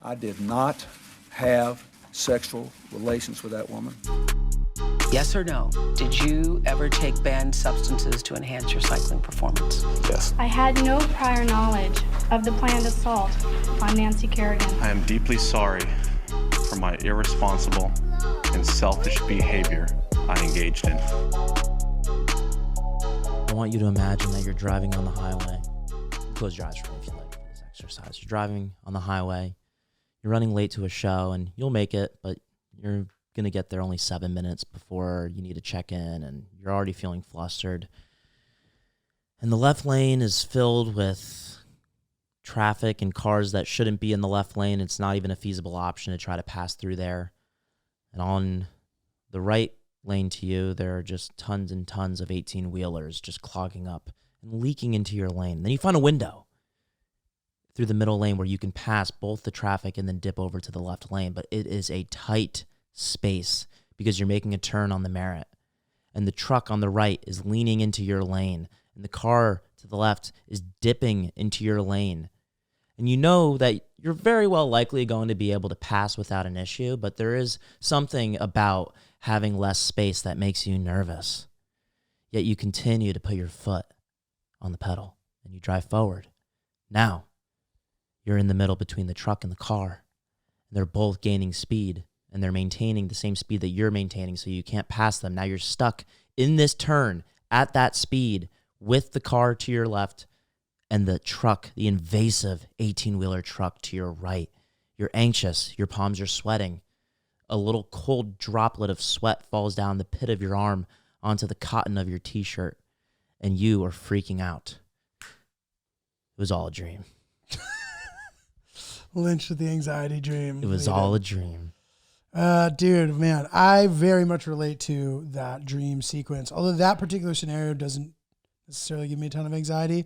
I did not have sexual relations with that woman. Yes or no? Did you ever take banned substances to enhance your cycling performance? Yes. I had no prior knowledge of the planned assault on Nancy Kerrigan. I am deeply sorry for my irresponsible and selfish behavior I engaged in. I want you to imagine that you're driving on the highway. Close your eyes for me if you like for this exercise. You're driving on the highway. You're running late to a show, and you'll make it, but you're going to get there only 7 minutes before you need to check in, and you're already feeling flustered. And the left lane is filled with traffic and cars that shouldn't be in the left lane. It's not even a feasible option to try to pass through there. And on the right lane to you, there are just tons and tons of 18-wheelers just clogging up and leaking into your lane. Then you find a window through the middle lane where you can pass both the traffic and then dip over to the left lane. But it is a tight space because you're making a turn on the Merritt. And the truck on the right is leaning into your lane. And the car to the left is dipping into your lane. And you know that you're very well likely going to be able to pass without an issue, but there is something about having less space that makes you nervous. Yet you continue to put your foot on the pedal and you drive forward. Now, you're in the middle between the truck and the car. They're both gaining speed, and they're maintaining the same speed that you're maintaining, so you can't pass them. Now you're stuck in this turn at that speed with the car to your left and the truck, the invasive 18-wheeler truck to your right. You're anxious. Your palms are sweating. A little cold droplet of sweat falls down the pit of your arm onto the cotton of your T-shirt, and you are freaking out. It was all a dream. Lynch with the anxiety dream. It was all a dream. Dude, man, I very much relate to that dream sequence. Although that particular scenario doesn't necessarily give me a ton of anxiety.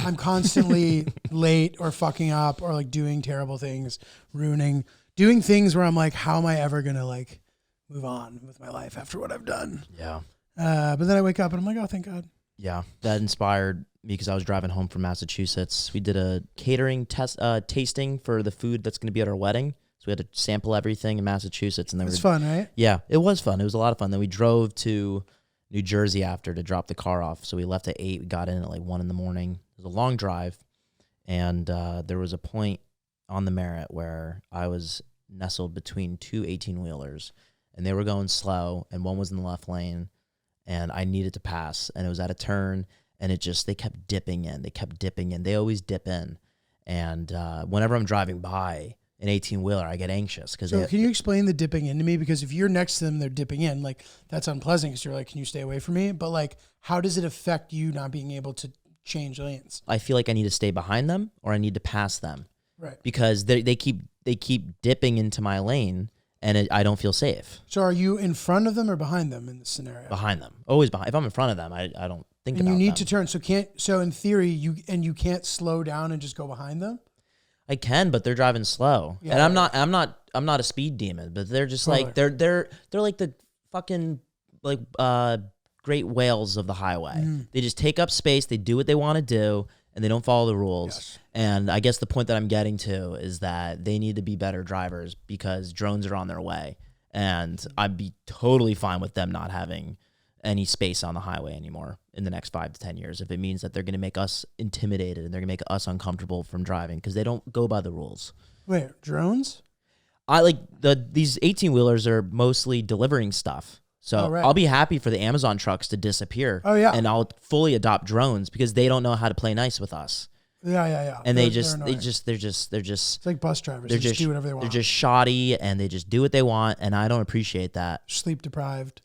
I'm constantly late or fucking up or like doing terrible things, doing things where I'm like, how am I ever going to like move on with my life after what I've done? Yeah. But then I wake up and I'm like, oh, thank God. Yeah, that inspired me because I was driving home from Massachusetts. We did a catering tasting for the food that's going to be at our wedding. So we had to sample everything in Massachusetts. And then It's fun, right? Yeah, it was fun. It was a lot of fun. Then we drove to New Jersey after to drop the car off. So we left at 8. We got in at like 1 in the morning. It was a long drive. And there was a point on the Merritt where I was nestled between two 18-wheelers. And they were going slow. And one was in the left lane. And I needed to pass, and it was at a turn, and they kept dipping in. They always dip in. And whenever I'm driving by an 18-wheeler, I get anxious. So can you explain the dipping in to me? Because if you're next to them, they're dipping in. Like, that's unpleasant because you're like, can you stay away from me? But like, how does it affect you not being able to change lanes? I feel like I need to stay behind them or I need to pass them. Right. Because they keep dipping into my lane. And I don't feel safe. So are you in front of them or behind them in this scenario? Behind them. Always behind. If I'm in front of them, I don't think about them. And you need to turn. So in theory, you can't slow down and just go behind them? I can, but they're driving slow. Yeah, and I'm not a speed demon, but they're just like they're like the fucking like great whales of the highway. They just take up space, they do what they want to do, and they don't follow the rules. Yes. And I guess the point that I'm getting to is that they need to be better drivers because drones are on their way. And I'd be totally fine with them not having any space on the highway anymore in the next 5 to 10 years if it means that they're going to make us intimidated and they're going to make us uncomfortable from driving because they don't go by the rules. Wait, drones? These 18-wheelers are mostly delivering stuff. So I'll be happy for the Amazon trucks to disappear. Oh, yeah. And I'll fully adopt drones because they don't know how to play nice with us. Yeah. And they're just it's like bus drivers. They just do whatever they want. They're just shoddy and they just do what they want. And I don't appreciate that. Sleep deprived.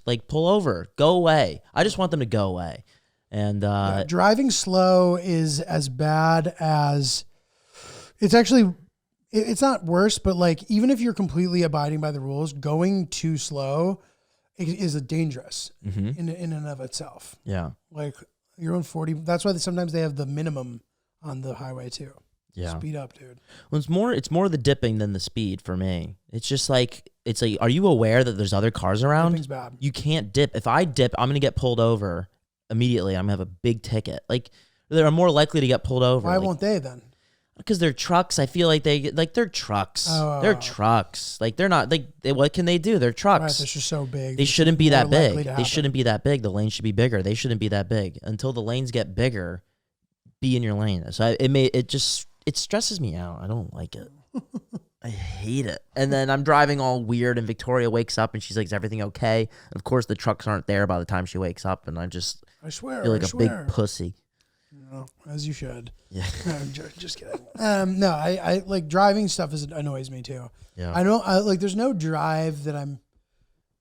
Like pull over, go away. I just want them to go away. And driving slow is as bad as it's not worse, but like even if you're completely abiding by the rules, going too slow is dangerous in and of itself. Yeah. Like you're on 40. That's why sometimes they have the minimum on the highway too. Yeah. Speed up, dude. Well, it's more the dipping than the speed for me. It's like, are you aware that there's other cars around? Dipping's bad. You can't dip. If I dip, I'm going to get pulled over immediately. I'm going to have a big ticket. Like they're more likely to get pulled over. Why won't they then? Because they're trucks. I feel like they're trucks. They're trucks. Like they're not what can they do? They're trucks. Right, they're just so big. They shouldn't be that More likely big. to They happen. shouldn't be that big. The lane should be bigger. They shouldn't be that big. Until the lanes get bigger, be in your lane. So it stresses me out. I don't like it. I hate it. And then I'm driving all weird, and Victoria wakes up and she's like, "Is everything okay?" And of course, the trucks aren't there by the time she wakes up, and I swear, feel like a big pussy. No, as you should. Yeah. No, I'm just kidding. No, I like driving stuff annoys me too. Yeah. I like there's no drive that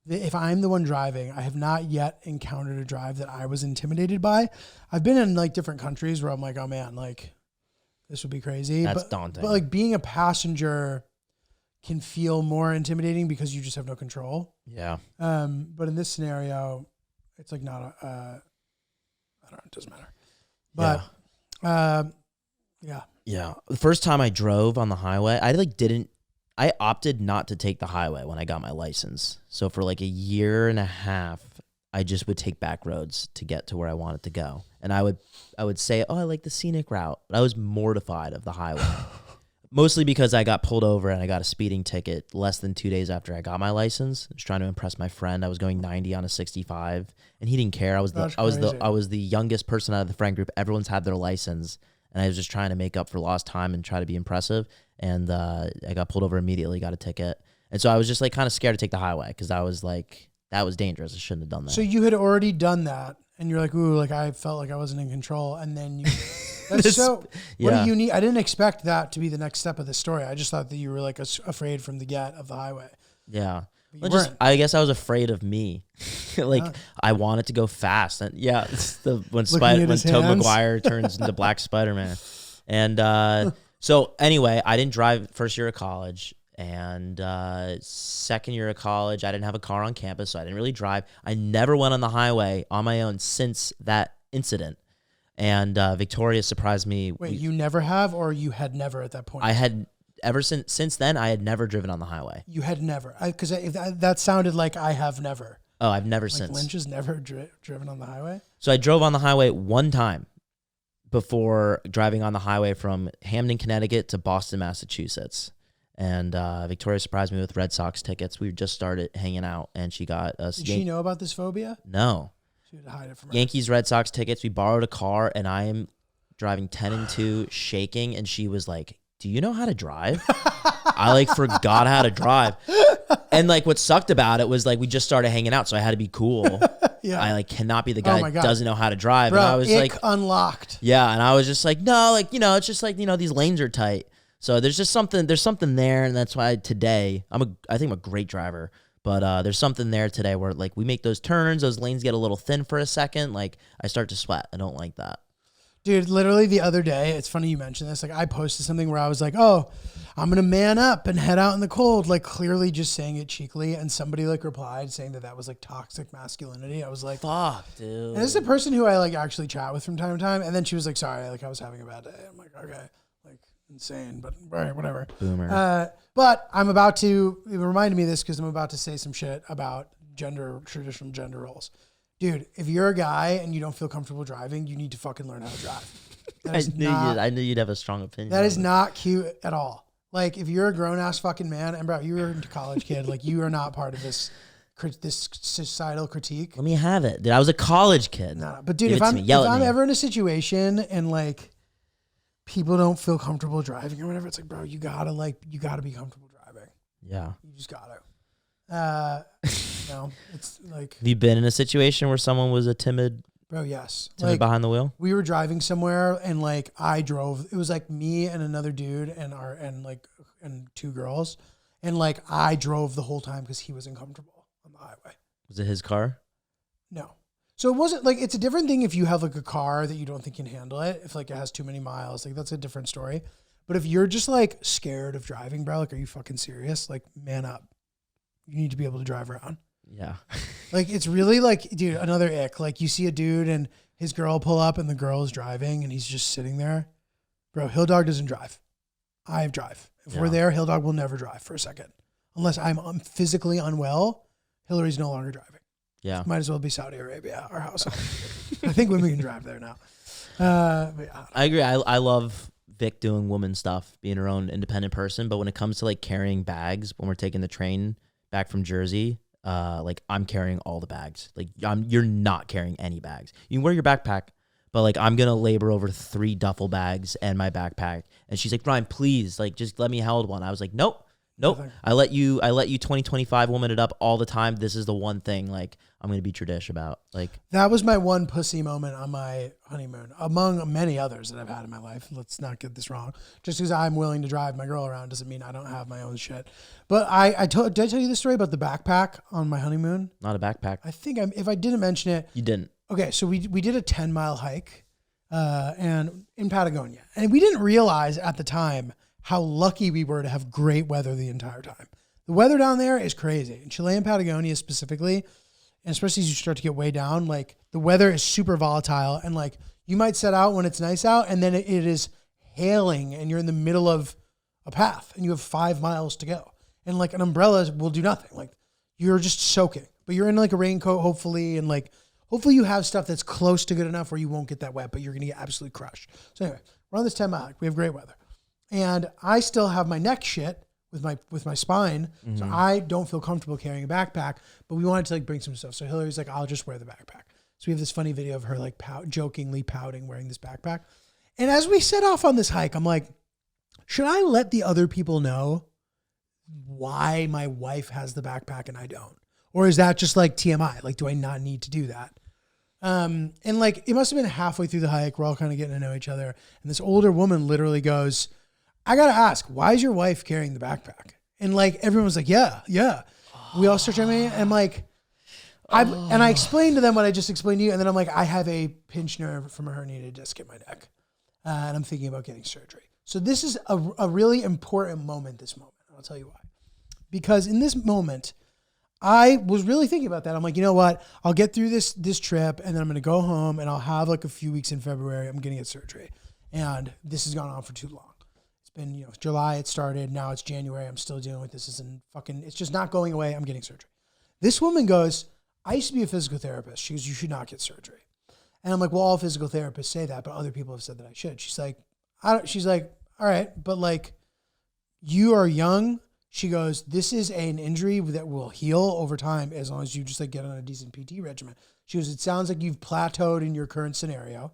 if I'm the one driving, I have not yet encountered a drive that I was intimidated by. I've been in like different countries where I'm like, oh man, like this would be crazy. That's daunting. But like being a passenger can feel more intimidating because you just have no control. Yeah. But in this scenario, it's like not I don't know, it doesn't matter. But Yeah. The first time I drove on the highway, I opted not to take the highway when I got my license. So for like a year and a half, I just would take back roads to get to where I wanted to go. And I would say, "Oh, I like the scenic route." But I was mortified of the highway. Mostly because I got pulled over and I got a speeding ticket less than 2 days after I got my license. I was trying to impress my friend. I was going 90 on a 65 and he didn't care. I was the youngest person out of the friend group. Everyone's had their license and I was just trying to make up for lost time and try to be impressive. And I got pulled over immediately, got a ticket. And so I was just like kind of scared to take the highway because I was like, that was dangerous. I shouldn't have done that. So you had already done that and you're like, ooh, like I felt like I wasn't in control. And then you, what do you need? I didn't expect that to be the next step of the story. I just thought that you were like afraid from the get of the highway. Yeah. Well, I guess I was afraid of me. I wanted to go fast. And yeah, it's when Tobey Maguire turns into Black Spider-Man. And so anyway, I didn't drive first year of college. And second year of college, I didn't have a car on campus, so I didn't really drive. I never went on the highway on my own since that incident. And Victoria surprised me. Wait, you never have, or you had never at that point? I had ever since then. I had never driven on the highway. You had never, because that sounded like I have never. Oh, I've never like since. Lynch has never driven on the highway. So I drove on the highway one time before driving on the highway from Hamden, Connecticut to Boston, Massachusetts. And Victoria surprised me with Red Sox tickets. We just started hanging out, and she got us. Did she know about this phobia? No. She would hide it from her. Yankees, Red Sox tickets. We borrowed a car, and I am driving 10-2, shaking, and she was like, "Do you know how to drive?" I like forgot how to drive. And like what sucked about it was like we just started hanging out, so I had to be cool. Yeah. I like cannot be the guy that God. doesn't know how to drive. Bro, and I was like unlocked. Yeah, and I was just like, no, like, it's just like, these lanes are tight. So there's something there, and that's why today I think I'm a great driver. But there's something there today where like we make those turns, those lanes get a little thin for a second, like I start to sweat. I don't like that. Dude, literally the other day, it's funny you mentioned this. Like I posted something where I was like, "Oh, I'm gonna man up and head out in the cold," like clearly just saying it cheekily, and somebody like replied saying that was like toxic masculinity. I was like, "Fuck, dude." And this is a person who I like actually chat with from time to time, and then she was like, "Sorry, like I was having a bad day." I'm like, "Okay, like insane, but right, whatever." Boomer. But I'm about to. It reminded me of this because I'm about to say some shit about traditional gender roles. Dude, if you're a guy and you don't feel comfortable driving, you need to fucking learn how to drive. I knew you'd have a strong opinion. That is not cute at all. Like, if you're a grown-ass fucking man, and bro, you're a college kid, like, you are not part of this societal critique. Let me have it. Dude, I was a college kid. No. But dude, Give if it to I'm me. Yell at me. ever in a situation and like people don't feel comfortable driving or whatever, it's like, bro, you gotta be comfortable driving. Yeah. You just gotta. It's like. Have you been in a situation where someone was a timid yes. Timid behind the wheel? We were driving somewhere and like I drove. It was like me and another dude and two girls, and like I drove the whole time because he was uncomfortable on the highway. Was it his car? No. So it wasn't like, it's a different thing if you have like a car that you don't think can handle it. If like it has too many miles, like that's a different story. But if you're just like scared of driving, bro, like, are you fucking serious? Like, man up. You need to be able to drive around. Yeah. Like, it's really like, dude, another ick. Like, you see a dude and his girl pull up and the girl is driving and he's just sitting there. Bro, Hill Dog doesn't drive. I drive. If we're there, Hill Dog will never drive for a second. Unless I'm physically unwell, Hillary's no longer driving. Yeah. Might as well be Saudi Arabia, our house. I think women can drive there now. But yeah. I agree. I love Vic doing woman stuff, being her own independent person. But when it comes to like carrying bags, when we're taking the train back from Jersey, like I'm carrying all the bags. Like you're not carrying any bags. You can wear your backpack, but like I'm gonna labor over 3 duffel bags and my backpack. And she's like, Ryan, please, like just let me hold one. I was like, nope. I let you 2025 woman it up all the time. This is the one thing like I'm gonna be tradish about. Like that was my one pussy moment on my honeymoon, among many others that I've had in my life. Let's not get this wrong. Just because I'm willing to drive my girl around doesn't mean I don't have my own shit. But did I tell you the story about the backpack on my honeymoon? not a backpack. I think if I didn't mention it, You didn't. okay. So we did a 10-mile hike, and in Patagonia, and we didn't realize at the time how lucky we were to have great weather the entire time. The weather down there is crazy. In Chilean Patagonia specifically, and especially as you start to get way down, like the weather is super volatile, and like you might set out when it's nice out and then it is hailing and you're in the middle of a path and you have 5 miles to go. And like an umbrella will do nothing. Like you're just soaking, but you're in like a raincoat, hopefully. And like, hopefully you have stuff that's close to good enough where you won't get that wet, but you're going to get absolutely crushed. So anyway, we're on this 10-mile hike. We have great weather. And I still have my neck shit with my spine. Mm-hmm. So I don't feel comfortable carrying a backpack, but we wanted to like bring some stuff. So Hillary's like, I'll just wear the backpack. So we have this funny video of her like jokingly pouting, wearing this backpack. And as we set off on this hike, I'm like, should I let the other people know why my wife has the backpack and I don't? Or is that just like TMI? Like, do I not need to do that? And like, it must've been halfway through the hike. We're all kind of getting to know each other. And this older woman literally goes, I got to ask, why is your wife carrying the backpack? And like, everyone was like, yeah. We all start jumping in and like, I explained to them what I just explained to you. And then I'm like, I have a pinched nerve from a herniated disc in my neck. And I'm thinking about getting surgery. So this is a really important moment, this moment. I'll tell you why. Because in this moment, I was really thinking about that. I'm like, you know what? I'll get through this trip and then I'm going to go home and I'll have like a few weeks in February. I'm going to get surgery. And this has gone on for too long. It's been, July it started. Now it's January. I'm still dealing with this. It's just not going away. I'm getting surgery. This woman goes, I used to be a physical therapist. She goes, you should not get surgery. And I'm like, well, all physical therapists say that, but other people have said that I should. She's like, all right, but like, you are young. She goes, this is an injury that will heal over time as long as you just like get on a decent PT regimen. She goes, it sounds like you've plateaued in your current scenario.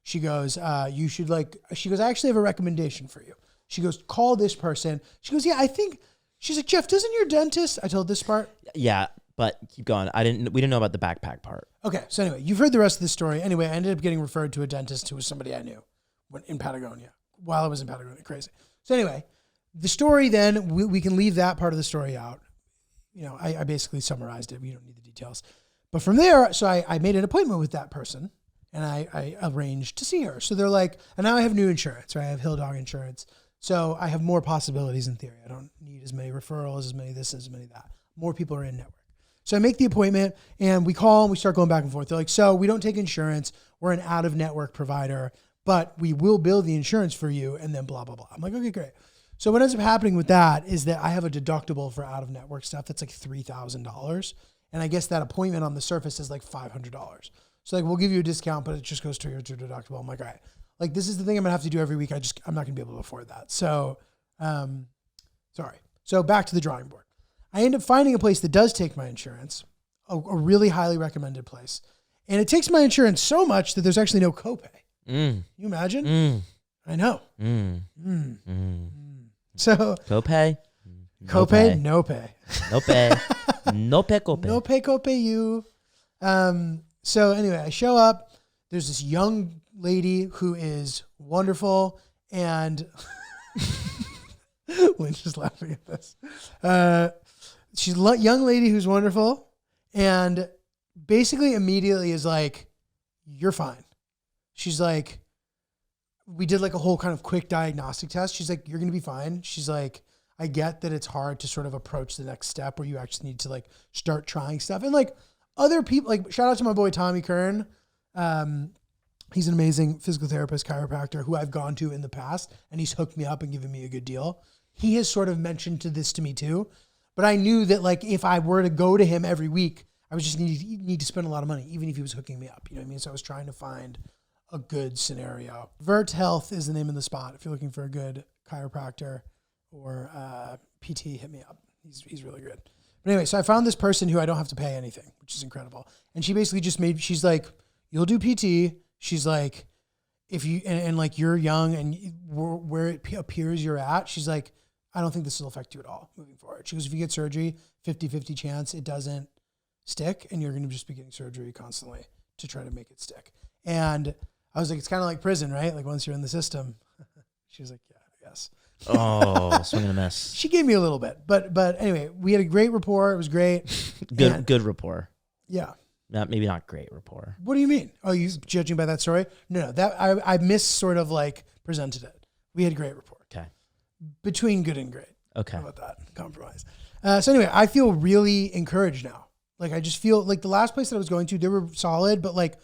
She goes, you should I actually have a recommendation for you. She goes, call this person. She goes, yeah, she's like, Jeff, doesn't your dentist, I told this part. Yeah, but keep going. We didn't know about the backpack part. Okay. So anyway, you've heard the rest of the story. Anyway, I ended up getting referred to a dentist who was somebody I knew in Patagonia while I was in Patagonia. Crazy. So anyway, the story then, we can leave that part of the story out. I basically summarized it. We don't need the details. But from there, so I made an appointment with that person and I arranged to see her. So they're like, and now I have new insurance, right? I have Hill Dog insurance. So I have more possibilities in theory. I don't need as many referrals, as many this, as many that. More people are in network. So I make the appointment and we call and we start going back and forth. They're like, so we don't take insurance. We're an out-of-network provider, but we will bill the insurance for you and then blah, blah, blah. I'm like, okay, great. So what ends up happening with that is that I have a deductible for out-of-network stuff that's like $3,000. And I guess that appointment on the surface is like $500. So like, we'll give you a discount, but it just goes to your deductible. I'm like, all right, like this is the thing I'm gonna have to do every week. I'm not gonna be able to afford that. So, sorry. So back to the drawing board. I end up finding a place that does take my insurance, a really highly recommended place. And it takes my insurance so much that there's actually no copay. You imagine? I know. So Copay? Copay, no pay. No pay. No pay copay. No pay copay you. So anyway, I show up. There's this young lady who is wonderful and Lynch is laughing at this. She's a young lady who's wonderful and basically immediately is like, you're fine. She's like, we did like a whole kind of quick diagnostic test. She's like, you're going to be fine. She's like, I get that it's hard to sort of approach the next step where you actually need to like start trying stuff. And like other people, like shout out to my boy, Tommy Kern. He's an amazing physical therapist, chiropractor who I've gone to in the past and he's hooked me up and given me a good deal. He has sort of mentioned this to me too, but I knew that like if I were to go to him every week, I was just need to spend a lot of money, even if he was hooking me up. You know what I mean? So I was trying to find a good scenario. Vert Health is the name of the spot. If you're looking for a good chiropractor or PT, hit me up. He's really good. But anyway, so I found this person who I don't have to pay anything, which is incredible. And she basically just she's like, you'll do PT. She's like, if you, and like you're young and where it appears you're at, she's like, I don't think this will affect you at all moving forward. She goes, if you get surgery, 50-50 chance it doesn't stick, and you're going to just be getting surgery constantly to try to make it stick. And I was like, it's kind of like prison, right? Like once you're in the system. She was like, yeah, I guess. Oh, swing and a miss. She gave me a little bit, but anyway, we had a great rapport. It was great. Good rapport. Yeah. Maybe not great rapport. What do you mean? Oh, you judging by that story? No, that I sort of like presented it. We had great rapport. Okay. Between good and great. Okay. How about that? Compromise. So anyway, I feel really encouraged now. Like I just feel like the last place that I was going to, they were solid, but like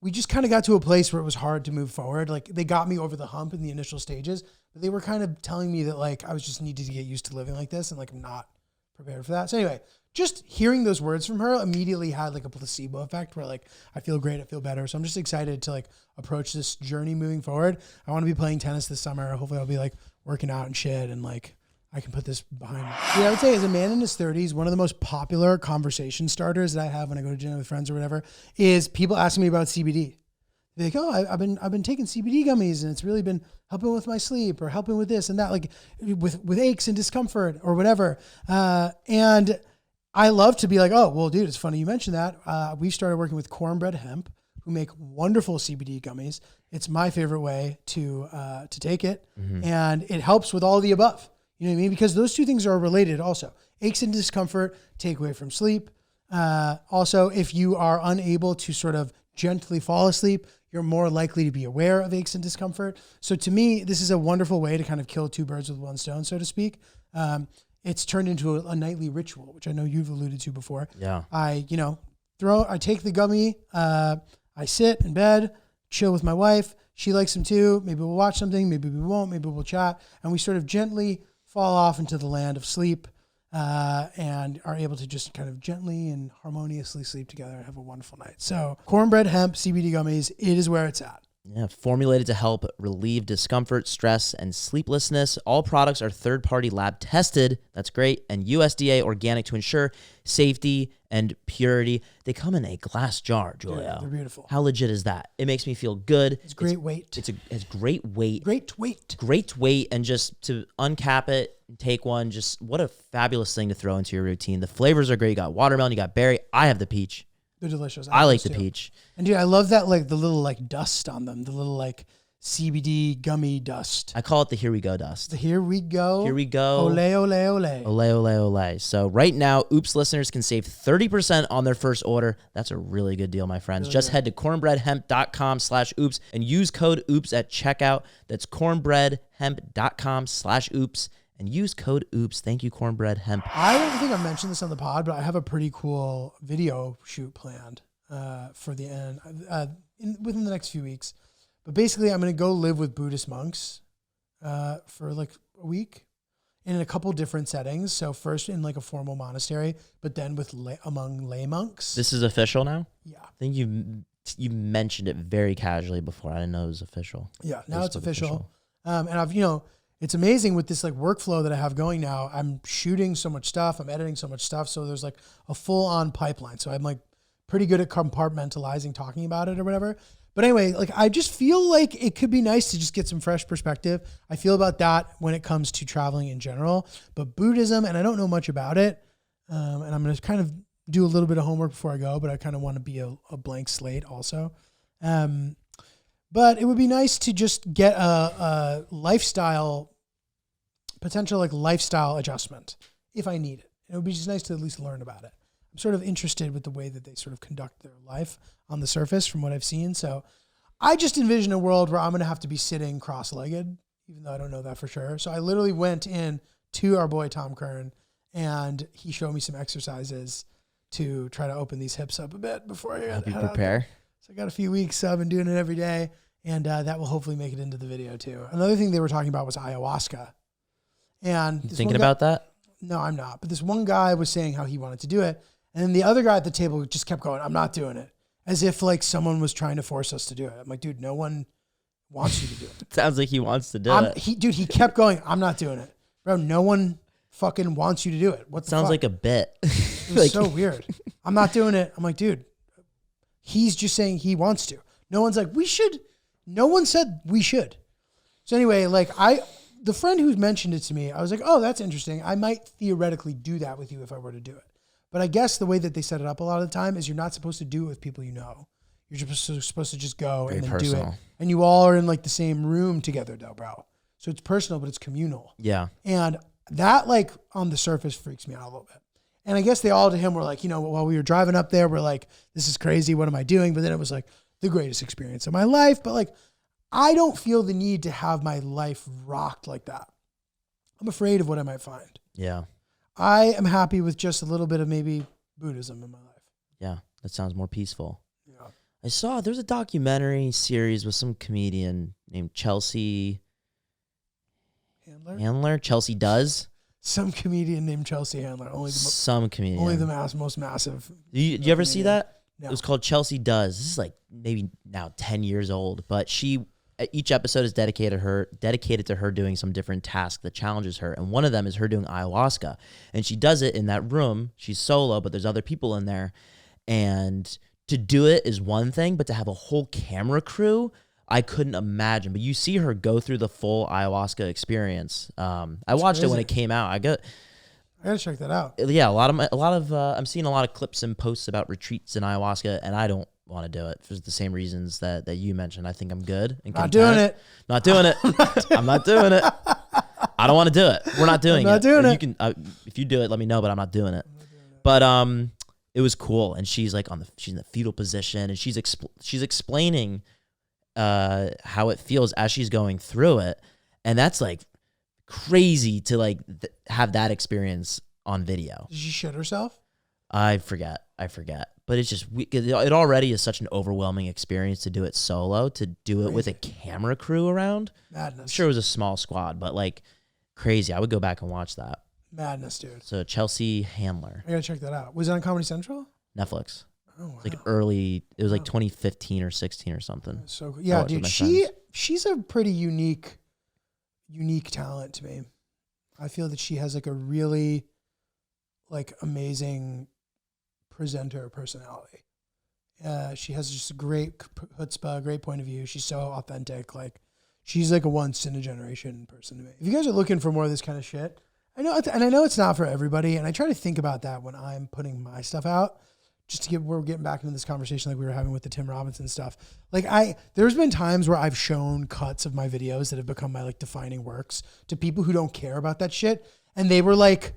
we just kind of got to a place where it was hard to move forward. Like they got me over the hump in the initial stages, but they were kind of telling me that like I was just needed to get used to living like this, and like I'm not prepared for that. So anyway, just hearing those words from her immediately had like a placebo effect where like I feel great, I feel better. So I'm just excited to like approach this journey moving forward. I want to be playing tennis this summer. Hopefully I'll be like working out and shit, and like I can put this behind me. Yeah, I would say as a man in his 30s, one of the most popular conversation starters that I have when I go to dinner with friends or whatever is people asking me about CBD. They're like, oh, I've been taking CBD gummies and it's really been helping with my sleep or helping with this and that, like with aches and discomfort or whatever. And I love to be like, oh, well, dude, it's funny you mentioned that. We've started working with Cornbread Hemp, who make wonderful CBD gummies. It's my favorite way to take it, and it helps with all the above. You know what I mean? Because those two things are related also. Aches and discomfort, take away from sleep. Also, if you are unable to sort of gently fall asleep, you're more likely to be aware of aches and discomfort. So to me, this is a wonderful way to kind of kill two birds with one stone, so to speak. It's turned into a nightly ritual, which I know you've alluded to before. Yeah. I take the gummy, I sit in bed, chill with my wife. She likes them too. Maybe we'll watch something, maybe we won't, maybe we'll chat. And we sort of gently fall off into the land of sleep, and are able to just kind of gently and harmoniously sleep together and have a wonderful night. So Cornbread Hemp CBD gummies, it is where it's at. Yeah, formulated to help relieve discomfort, stress, and sleeplessness. All products are third-party lab tested. That's great. And USDA organic to ensure safety and purity. They come in a glass jar, Giulio. Yeah, they're beautiful. How legit is that? It makes me feel good. It's great weight. It's great weight. Great weight. Great weight. And just to uncap it and take one, just what a fabulous thing to throw into your routine. The flavors are great. You got watermelon, you got berry. I have the peach. They're delicious. I like the peach. And dude, I love that, like the little like dust on them, the little like CBD gummy dust. I call it the here we go dust. The here we go. Here we go. Ole, ole, ole. Ole, ole, ole. So right now, Oops listeners can save 30% on their first order. That's a really good deal, my friends. Just head to cornbreadhemp.com/oops and use code oops at checkout. That's cornbreadhemp.com/oops and use code oops. Thank you, Cornbread Hemp. I don't think I've mentioned this on the pod, but I have a pretty cool video shoot planned for the end within the next few weeks. But basically, I'm going to go live with Buddhist monks for like a week in a couple different settings. So first in like a formal monastery, but then with among lay monks. This is official now? Yeah. I think you mentioned it very casually before. I didn't know it was official. Yeah, now it's official. And I've, it's amazing with this like workflow that I have going now. I'm shooting so much stuff. I'm editing so much stuff. So there's like a full on pipeline. So I'm like pretty good at compartmentalizing, talking about it or whatever. But anyway, like I just feel like it could be nice to just get some fresh perspective. I feel about that when it comes to traveling in general, but Buddhism, and I don't know much about it. And I'm going to kind of do a little bit of homework before I go, but I kind of want to be a blank slate also. But it would be nice to just get a potential lifestyle adjustment if I need it. It would be just nice to at least learn about it. I'm sort of interested with the way that they sort of conduct their life on the surface from what I've seen. So I just envision a world where I'm going to have to be sitting cross-legged, even though I don't know that for sure. So I literally went in to our boy Tom Kern, and he showed me some exercises to try to open these hips up a bit before I head out there. So I got a few weeks. So I've been doing it every day, and that will hopefully make it into the video too. Another thing they were talking about was ayahuasca. And you thinking about that? No, I'm not. But this one guy was saying how he wanted to do it. And then the other guy at the table just kept going, I'm not doing it. as if like someone was trying to force us to do it. I'm like, dude, no one wants you to do it. Sounds like he wants to do it. He kept going, I'm not doing it. Bro, no one fucking wants you to do it. What the Sounds fuck? like a bit. It was so weird. I'm not doing it. I'm like, dude, he's just saying he wants to. No one's like, we should. No one said we should. So anyway, like the friend who mentioned it to me, I was like, oh, that's interesting. I might theoretically do that with you if I were to do it. But I guess the way that they set it up a lot of the time is you're not supposed to do it with people you know. You're just supposed to just go Very and then do it. personal. And you all are in like the same room together though, bro. So it's personal, but it's communal. Yeah. And that like on the surface freaks me out a little bit. And I guess they all to him were like, you know, while we were driving up there, we're like, this is crazy. What am I doing? But then it was like the greatest experience of my life. But like, I don't feel the need to have my life rocked like that. I'm afraid of what I might find. Yeah. I am happy with just a little bit of maybe Buddhism in my life. Yeah. That sounds more peaceful. Yeah. I saw there's a documentary series with some comedian named Chelsea Handler. Chelsea Does. Some comedian named Chelsea Handler. Some comedian. Only the most massive. Did you ever see that? No. It was called Chelsea Does. This is like maybe now 10 years old, but each episode is dedicated to her doing some different task that challenges her. And one of them is her doing ayahuasca. And she does it in that room. She's solo, but there's other people in there. And to do it is one thing, but to have a whole camera crew, I couldn't imagine. But you see her go through the full ayahuasca experience. I watched it when it came out. I gotta check that out. Yeah, a lot of I'm seeing a lot of clips and posts about retreats in ayahuasca, and I don't want to do it for the same reasons that you mentioned. I think I'm good and Not doing it. Not doing it. I'm not doing it. I don't want to do it. We're not doing it. Not doing it. You can if you do it, let me know. But I'm not doing it. But it was cool, and she's like she's in the fetal position, and she's explaining how it feels as she's going through it, and that's like crazy to like have that experience on video. Did she shit herself? I forget, but it's just it already is such an overwhelming experience to do it solo. To do it with a camera crew around, Madness. I'm sure it was a small squad, but like crazy. I would go back and watch that. Madness, dude. So Chelsea Handler, I gotta check that out. Was it on Comedy Central? Netflix. Oh, wow. It's like early. It was like 2015 or 16 or something. So yeah, watched it dude, with my friends. she's a pretty unique talent to me. I feel that she has like a really like amazing presenter personality. She has just a great chutzpah, great point of view. She's so authentic. Like she's like a once in a generation person to me. If you guys are looking for more of this kind of shit, I know it's not for everybody. And I try to think about that when I'm putting my stuff out. We're getting back into this conversation like we were having with the Tim Robinson stuff. Like there's been times where I've shown cuts of my videos that have become my like defining works to people who don't care about that shit. And they were like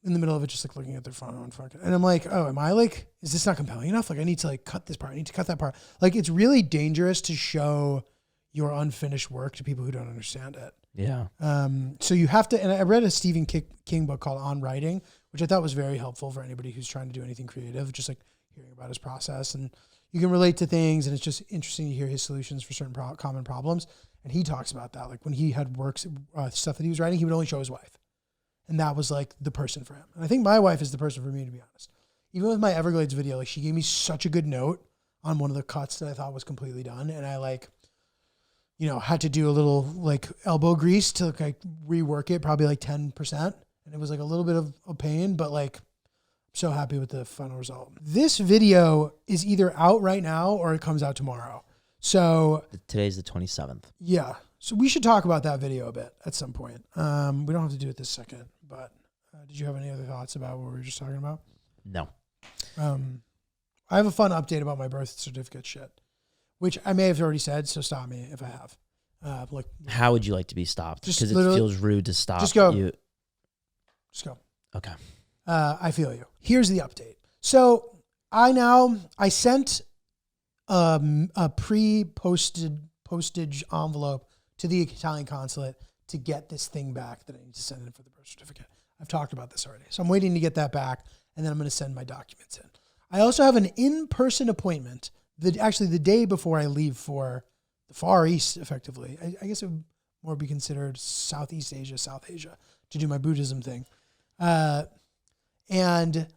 in the middle of it, just like looking at their phone. And I'm like, oh, am I like, is this not compelling enough? Like I need to like cut this part. I need to cut that part. Like it's really dangerous to show your unfinished work to people who don't understand it. Yeah. So you have to, and I read a Stephen King book called On Writing, which I thought was very helpful for anybody who's trying to do anything creative, just like hearing about his process. And you can relate to things, and it's just interesting to hear his solutions for certain common problems. And he talks about that. Like when he had stuff that he was writing, he would only show his wife. And that was like the person for him. And I think my wife is the person for me, to be honest. Even with my Everglades video, like she gave me such a good note on one of the cuts that I thought was completely done. And I like, had to do a little like elbow grease to like rework it, probably like 10%. And it was like a little bit of a pain, but like I'm so happy with the final result. This video is either out right now or it comes out tomorrow. So Today's the 27th. yeah. So we should talk about that video a bit at some point. We don't have to do it this second, but did you have any other thoughts about what we were just talking about? No. I have a fun update about my birth certificate shit, which I may have already said, so stop me if I have. How would you like to be stopped? Just Because it literally- feels rude to stop just go. you. Just go. Okay. I feel you. Here's the update. So I sent a postage envelope to the Italian consulate to get this thing back that I need to send in for the birth certificate. I've talked about this already. So I'm waiting to get that back, and then I'm going to send my documents in. I also have an in-person appointment actually the day before I leave for the Far East, effectively. I guess it would more be considered Southeast Asia, South Asia, to do my Buddhism thing. And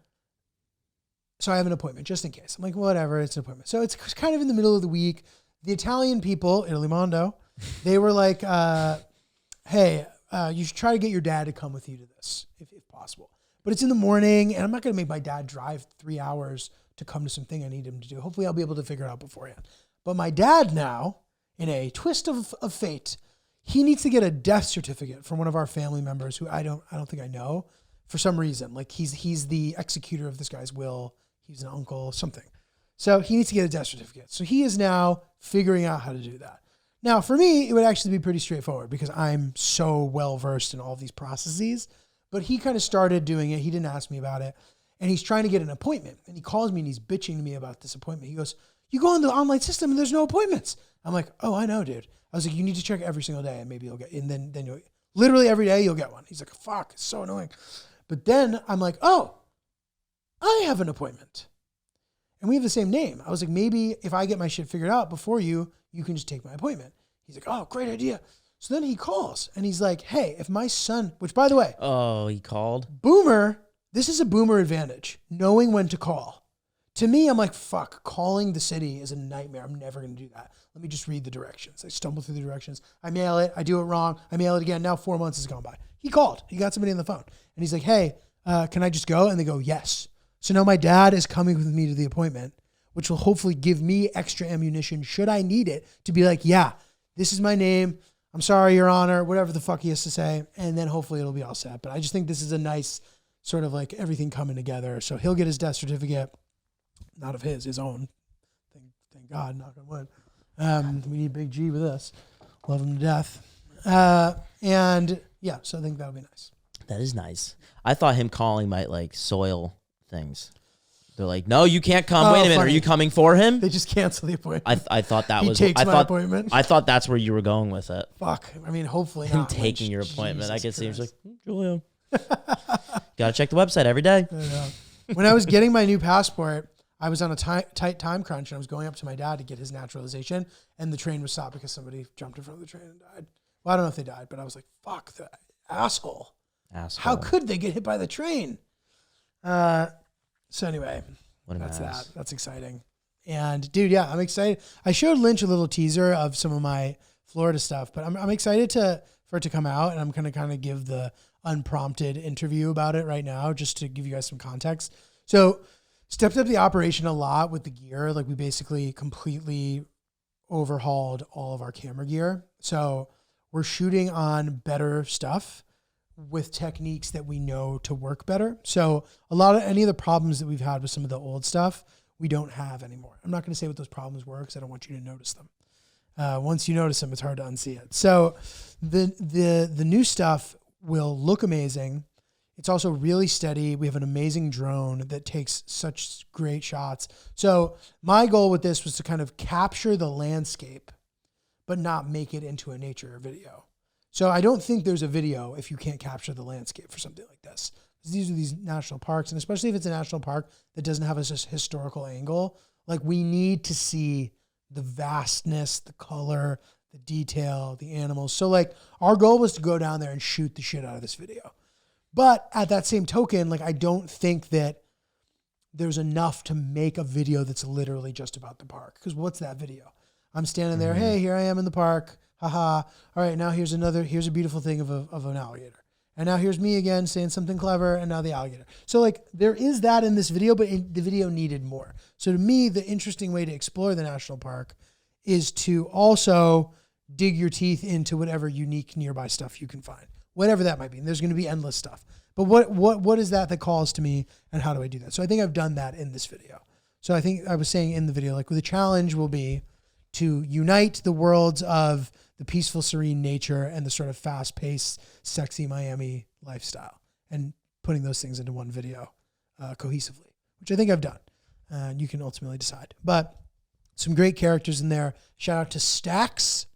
So I have an appointment just in case. I'm like, whatever, it's an appointment. So it's kind of in the middle of the week. The Italian people, Italy Mondo, they were like, hey, you should try to get your dad to come with you to this, if possible. But it's in the morning, and I'm not going to make my dad drive 3 hours to come to something I need him to do. Hopefully I'll be able to figure it out beforehand. But my dad now, in a twist of fate, he needs to get a death certificate from one of our family members who I don't think I know for some reason. Like he's the executor of this guy's will. He's an uncle, something. So he needs to get a death certificate. So he is now figuring out how to do that. Now, for me, it would actually be pretty straightforward because I'm so well versed in all of these processes. But he kind of started doing it. He didn't ask me about it. And he's trying to get an appointment. And he calls me and he's bitching to me about this appointment. He goes, you go on the online system and there's no appointments. I'm like, oh, I know, dude. I was like, you need to check every single day and maybe you'll get, and then you'll, literally every day you'll get one. He's like, fuck, it's so annoying. But then I'm like, oh, I have an appointment. And we have the same name. I was like, maybe if I get my shit figured out before you can just take my appointment. He's like, oh, great idea. So then he calls and he's like, hey, if my son, which by the way, Oh, he called? boomer, this is a boomer advantage, knowing when to call. To me, I'm like, fuck, calling the city is a nightmare. I'm never going to do that. Let me just read the directions. I stumble through the directions. I mail it. I do it wrong. I mail it again. Now 4 months has gone by. He called. He got somebody on the phone. And he's like, hey, can I just go? And they go, yes. So now my dad is coming with me to the appointment, which will hopefully give me extra ammunition should I need it to be like, yeah, this is my name. I'm sorry, Your Honor, whatever the fuck he has to say. And then hopefully it'll be all set. But I just think this is a nice sort of like everything coming together. So he'll get his death certificate, not of his own. Thank God, knock on wood. We need Big G with this. Love him to death. And yeah, so I think that'll be nice. That is nice. I thought him calling might like soil things. They're like, no, you can't come. Oh, Wait a minute, funny. are you coming for him? They just cancel the appointment. I thought that He was. takes I my thought appointment. I thought that's where you were going with it. Fuck. I mean, hopefully Him not. taking Lynch. your appointment. I guess Jesus he was like, Christ. Julio. Gotta check the website every day. I know. When I was getting my new passport, I was on a tight time crunch, and I was going up to my dad to get his naturalization, and the train was stopped because somebody jumped in front of the train and died. Well, I don't know if they died, but I was like, fuck, the asshole. How could they get hit by the train? So anyway, What an that's ass. that. That's exciting. And dude, yeah, I'm excited. I showed Lynch a little teaser of some of my Florida stuff, but I'm excited for it to come out, and I'm going to kind of give the unprompted interview about it right now, just to give you guys some context. So stepped up the operation a lot with the gear. Like we basically completely overhauled all of our camera gear. So we're shooting on better stuff with techniques that we know to work better. So a lot of any of the problems that we've had with some of the old stuff, we don't have anymore. I'm not going to say what those problems were because I don't want you to notice them. Once you notice them, it's hard to unsee it. So the new stuff will look amazing. It's also really steady. We have an amazing drone that takes such great shots. So my goal with this was to kind of capture the landscape, but not make it into a nature video. So I don't think there's a video if you can't capture the landscape for something like this. These are these national parks, and especially if it's a national park that doesn't have a just historical angle, like we need to see the vastness, the color, the detail, the animals. So like our goal was to go down there and shoot the shit out of this video. But at that same token, like I don't think that there's enough to make a video that's literally just about the park. Because what's that video? I'm standing there, hey, here I am in the park. Haha. All right, now here's a beautiful thing of an alligator. And now here's me again saying something clever, and now the alligator. So like there is that in this video, but the video needed more. So to me, the interesting way to explore the national park is to also dig your teeth into whatever unique nearby stuff you can find, whatever that might be. And there's going to be endless stuff. But what is that calls to me, and how do I do that? So I think I've done that in this video. So I think I was saying in the video, like the challenge will be to unite the worlds of the peaceful, serene nature and the sort of fast-paced, sexy Miami lifestyle, and putting those things into one video cohesively, which I think I've done. And you can ultimately decide. But some great characters in there. Shout out to Stax.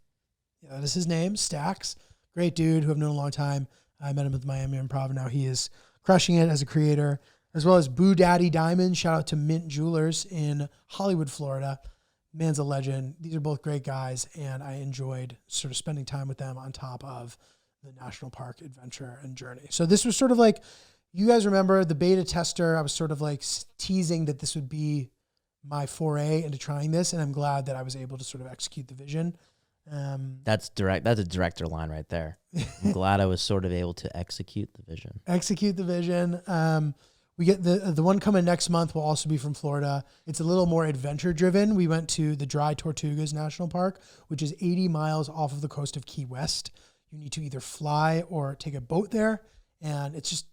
Yeah, that is his name, Stax. Great dude who I've known a long time. I met him at the Miami Improv, and now he is crushing it as a creator, as well as Boo Daddy Diamond. Shout out to Mint Jewelers in Hollywood, Florida. Man's a legend. These are both great guys, and I enjoyed sort of spending time with them on top of the national park adventure and journey. So this was sort of like, You guys remember the beta tester? I was sort of like teasing that this would be my foray into trying this, and I'm glad that I was able to sort of execute the vision. That's a director line right there. I'm glad I was sort of able to execute the vision. Execute the vision. We get the one coming next month will also be from Florida. It's a little more adventure driven. We went to the Dry Tortugas National Park, which is 80 miles off of the coast of Key West. You need to either fly or take a boat there, and it's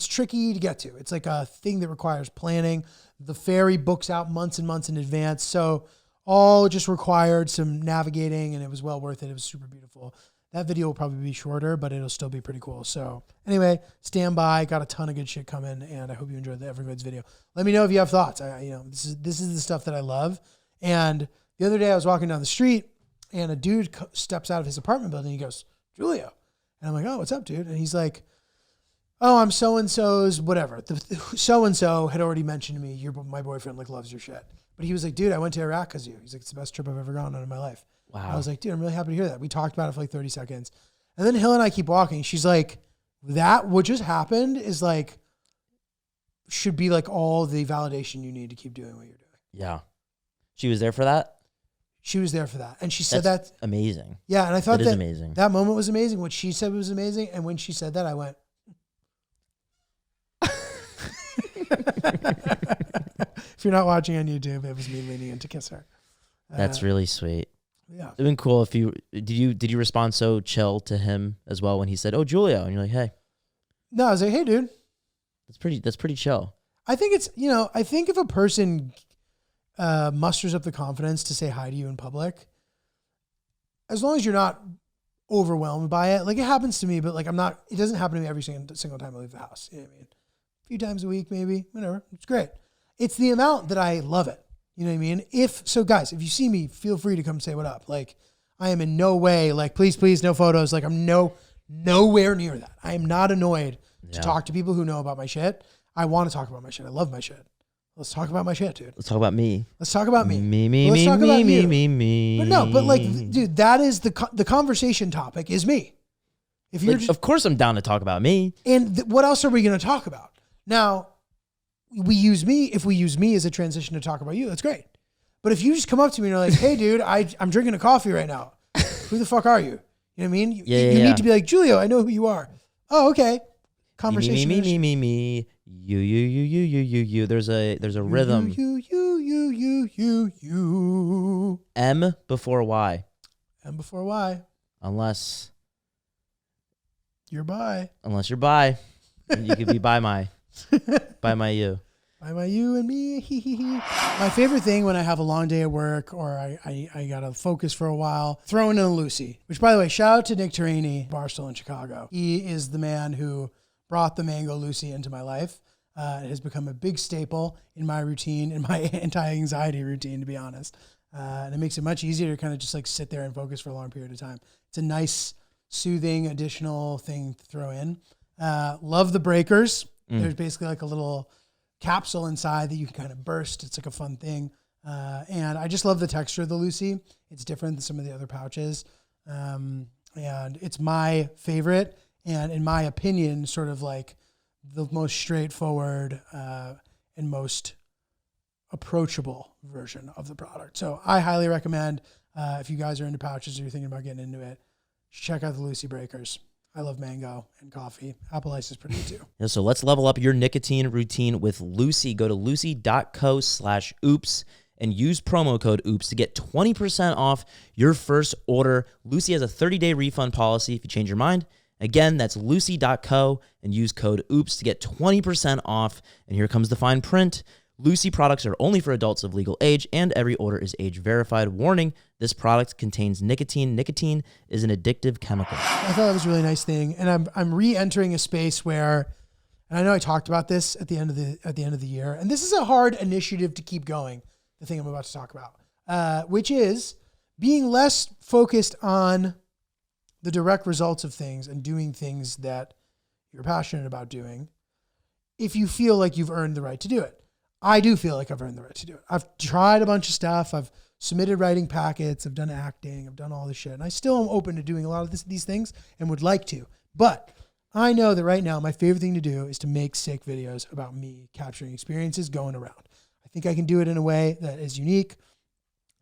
tricky to get to. It's like a thing that requires planning. The ferry books out months and months in advance. So all just required some navigating, and it was well worth it. It was super beautiful. That video will probably be shorter, but it'll still be pretty cool. So anyway, stand by. Got a ton of good shit coming, and I hope you enjoyed everybody's video. Let me know if you have thoughts. This is the stuff that I love. And the other day I was walking down the street, and a dude steps out of his apartment building. He goes, "Giulio," and I'm like, "Oh, what's up, dude?" And he's like, "Oh, I'm so and so's whatever." So and so had already mentioned to me, my boyfriend like loves your shit." But he was like, "Dude, I went to Iraq because of you." He's like, "It's the best trip I've ever gone on in my life." Wow. I was like, "Dude, I'm really happy to hear that." We talked about it for like 30 seconds. And then Hill and I keep walking. She's like, "That, what just happened is like, should be like all the validation you need to keep doing what you're doing." Yeah. She was there for that? She was there for that. And she said That's that. amazing. Yeah. And I thought That is amazing. that moment was amazing. What she said was amazing. And when she said that, I went, if you're not watching on YouTube, it was me leaning in to kiss her. That's really sweet. Yeah. It'd been cool if did you respond so chill to him as well when he said, "Oh, Giulio," and you're like, "Hey." No, I was like, "Hey, dude." That's pretty chill. I think I think if a person musters up the confidence to say hi to you in public, as long as you're not overwhelmed by it, like it happens to me, but like it doesn't happen to me every single time I leave the house. You know what I mean? A few times a week, maybe, whatever. It's great. It's the amount that I love it. You know what I mean? Guys, if you see me, feel free to come say what up. Like, I am in no way like, please, no photos. Like, I'm nowhere near that. I am not annoyed to talk to people who know about my shit. I want to talk about my shit. I love my shit. Let's talk about my shit, dude. Let's talk about me. Let's talk about me. Me. But no, but like, dude, that is the conversation topic is me. If you're Of course I'm down to talk about me. and what else are we going to talk about? Now, if we use me as a transition to talk about you, that's great. But if you just come up to me and you're like, "Hey, dude, I'm drinking a coffee right now. Who the fuck are you?" You know what I mean? You need to be like, "Giulio, I know who you are." "Oh, okay." Conversation. Me. You. There's a rhythm. You. M before Y. And before Y, Unless you're by. you're by. You could be by my you. By my you and me. My favorite thing when I have a long day at work or I got to focus for a while, throwing in a Lucy. Which, by the way, shout out to Nick Tarini, Barstool in Chicago. He is the man who brought the Mango Lucy into my life. It has become a big staple in my routine, in my anti-anxiety routine, to be honest. And it makes it much easier to kind of just like sit there and focus for a long period of time. It's a nice, soothing, additional thing to throw in. Love the breakers. There's basically like a little capsule inside that you can kind of burst. It's like a fun thing. And I just love the texture of the Lucy. It's different than some of the other pouches. And it's my favorite. And in my opinion, sort of like the most straightforward and most approachable version of the product. So I highly recommend if you guys are into pouches or you're thinking about getting into it, check out the Lucy Breakers. I love mango and coffee. Apple Ice is pretty good too. Yeah, so let's level up your nicotine routine with Lucy. Go to lucy.co/oops and use promo code OOPS to get 20% off your first order. Lucy has a 30-day refund policy if you change your mind. Again, that's lucy.co and use code OOPS to get 20% off. And here comes the fine print. Lucy products are only for adults of legal age, and every order is age verified. Warning, this product contains nicotine. Nicotine is an addictive chemical. I thought that was a really nice thing. And I'm re-entering a space where, and I know I talked about this at the end of the year, and this is a hard initiative to keep going, the thing I'm about to talk about, which is being less focused on the direct results of things and doing things that you're passionate about doing if you feel like you've earned the right to do it. I do feel like I've earned the right to do it. I've tried a bunch of stuff. I've submitted writing packets. I've done acting. I've done all this shit. And I still am open to doing a lot of these things and would like to. But I know that right now my favorite thing to do is to make sick videos about me capturing experiences going around. I think I can do it in a way that is unique.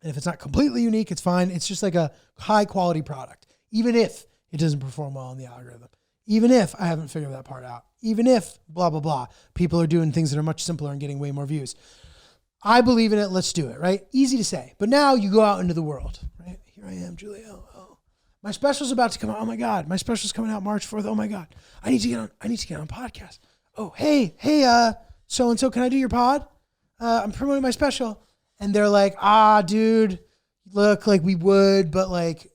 And if it's not completely unique, it's fine. It's just like a high quality product, even if it doesn't perform well in the algorithm, even if I haven't figured that part out, even if blah, blah, blah, people are doing things that are much simpler and getting way more views. I believe in it. Let's do it, right? Easy to say. But now you go out into the world, right? Here I am, Giulio. Oh, my special's about to come out. Oh my God. My special's coming out March 4th. Oh my God. I need to get on podcast. Oh, hey, so-and-so, can I do your pod? I'm promoting my special. And they're like, dude, look, like we would, but like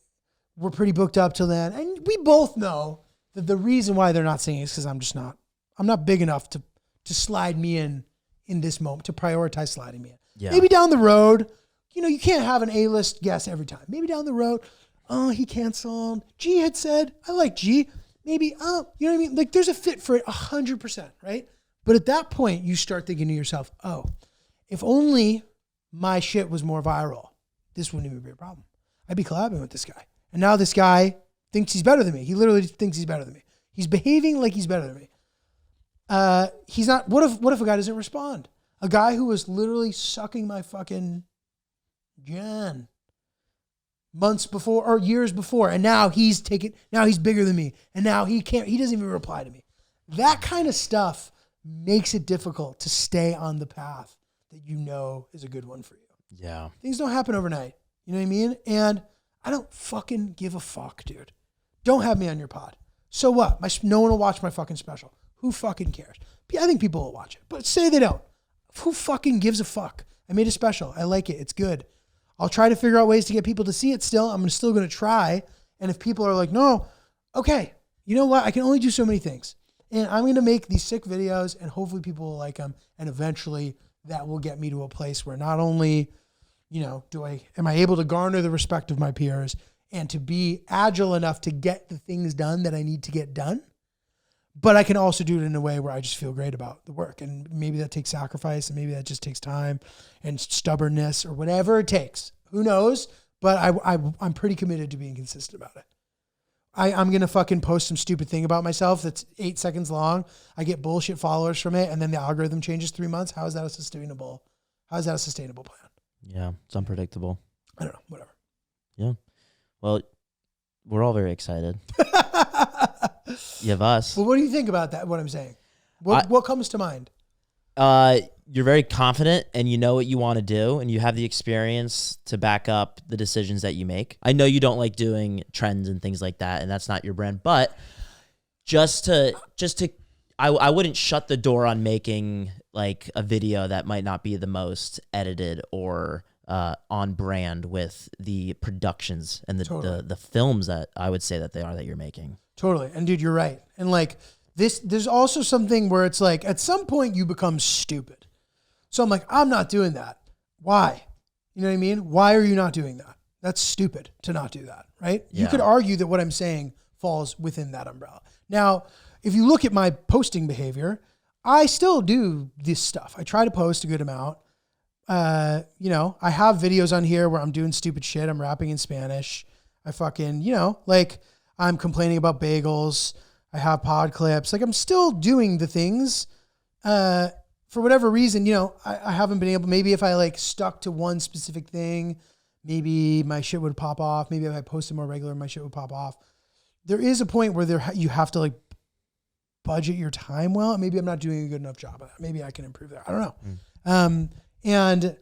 we're pretty booked up till then. And we both know that the reason why they're not saying it is because I'm not big enough to slide me in this moment, to prioritize sliding me in. Yeah. Maybe down the road, you can't have an A-list guest every time. Maybe down the road, he canceled. G had said, I like G. Maybe, you know what I mean? Like there's a fit for it 100%, right? But at that point, you start thinking to yourself, if only my shit was more viral, this wouldn't even be a problem. I'd be collabing with this guy. And now this guy thinks he's better than me. He literally thinks he's better than me. He's behaving like he's better than me. He's not. What if a guy doesn't respond? A guy who was literally sucking my fucking John months before or years before, and now he's bigger than me, and now he doesn't even reply to me. That kind of stuff makes it difficult to stay on the path that is a good one for you. Yeah. Things don't happen overnight. You know what I mean? And I don't fucking give a fuck, dude. Don't have me on your pod. So what? No one will watch my fucking special. Who fucking cares? I think people will watch it, but say they don't. Who fucking gives a fuck? I made a special. I like it. It's good. I'll try to figure out ways to get people to see it still. I'm still going to try. And if people are like, no, okay, you know what? I can only do so many things. And I'm going to make these sick videos and hopefully people will like them. And eventually that will get me to a place where not only, am I able to garner the respect of my peers and to be agile enough to get the things done that I need to get done, but I can also do it in a way where I just feel great about the work. And maybe that takes sacrifice, and maybe that just takes time and stubbornness or whatever it takes. Who knows? But I'm pretty committed to being consistent about it. I'm going to fucking post some stupid thing about myself that's 8 seconds long. I get bullshit followers from it, and then the algorithm changes 3 months. How is that a sustainable plan? Yeah, it's unpredictable. I don't know, whatever. Yeah. Well, we're all very excited. You have us. Well, what do you think about that, what I'm saying? What comes to mind? You're very confident and you know what you want to do and you have the experience to back up the decisions that you make. I know you don't like doing trends and things like that, and that's not your brand, but I wouldn't shut the door on making like a video that might not be the most edited or on brand with the productions and the films that I would say that you're making. Totally. And dude, you're right. And like there's also something where it's like at some point you become stupid. So I'm like, I'm not doing that. Why? You know what I mean? Why are you not doing that? That's stupid to not do that, right? Yeah. You could argue that what I'm saying falls within that umbrella. Now, if you look at my posting behavior, I still do this stuff. I try to post a good amount. I have videos on here where I'm doing stupid shit. I'm rapping in Spanish. I fucking, I'm complaining about bagels. I have pod clips. Like I'm still doing the things. For whatever reason, I haven't been able, maybe if I like stuck to one specific thing, maybe my shit would pop off. Maybe if I posted more regular, my shit would pop off. There is a point where you have to like budget your time well. Maybe I'm not doing a good enough job of that. Maybe I can improve that. I don't know. And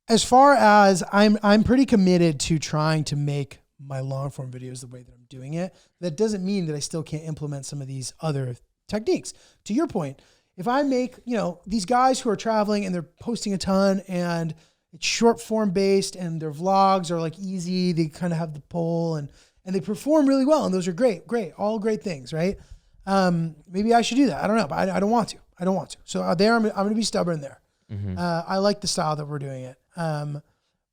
as far as I'm pretty committed to trying to make my long form videos the way that I'm doing it. That doesn't mean that I still can't implement some of these other techniques. To your point, if I make, these guys who are traveling and they're posting a ton and it's short form based and their vlogs are like easy, they kind of have the poll and they perform really well. And those are great, all great things, right? Maybe I should do that. I don't know, but I don't want to. So there, I'm going to be stubborn there. Mm-hmm. I like the style that we're doing it.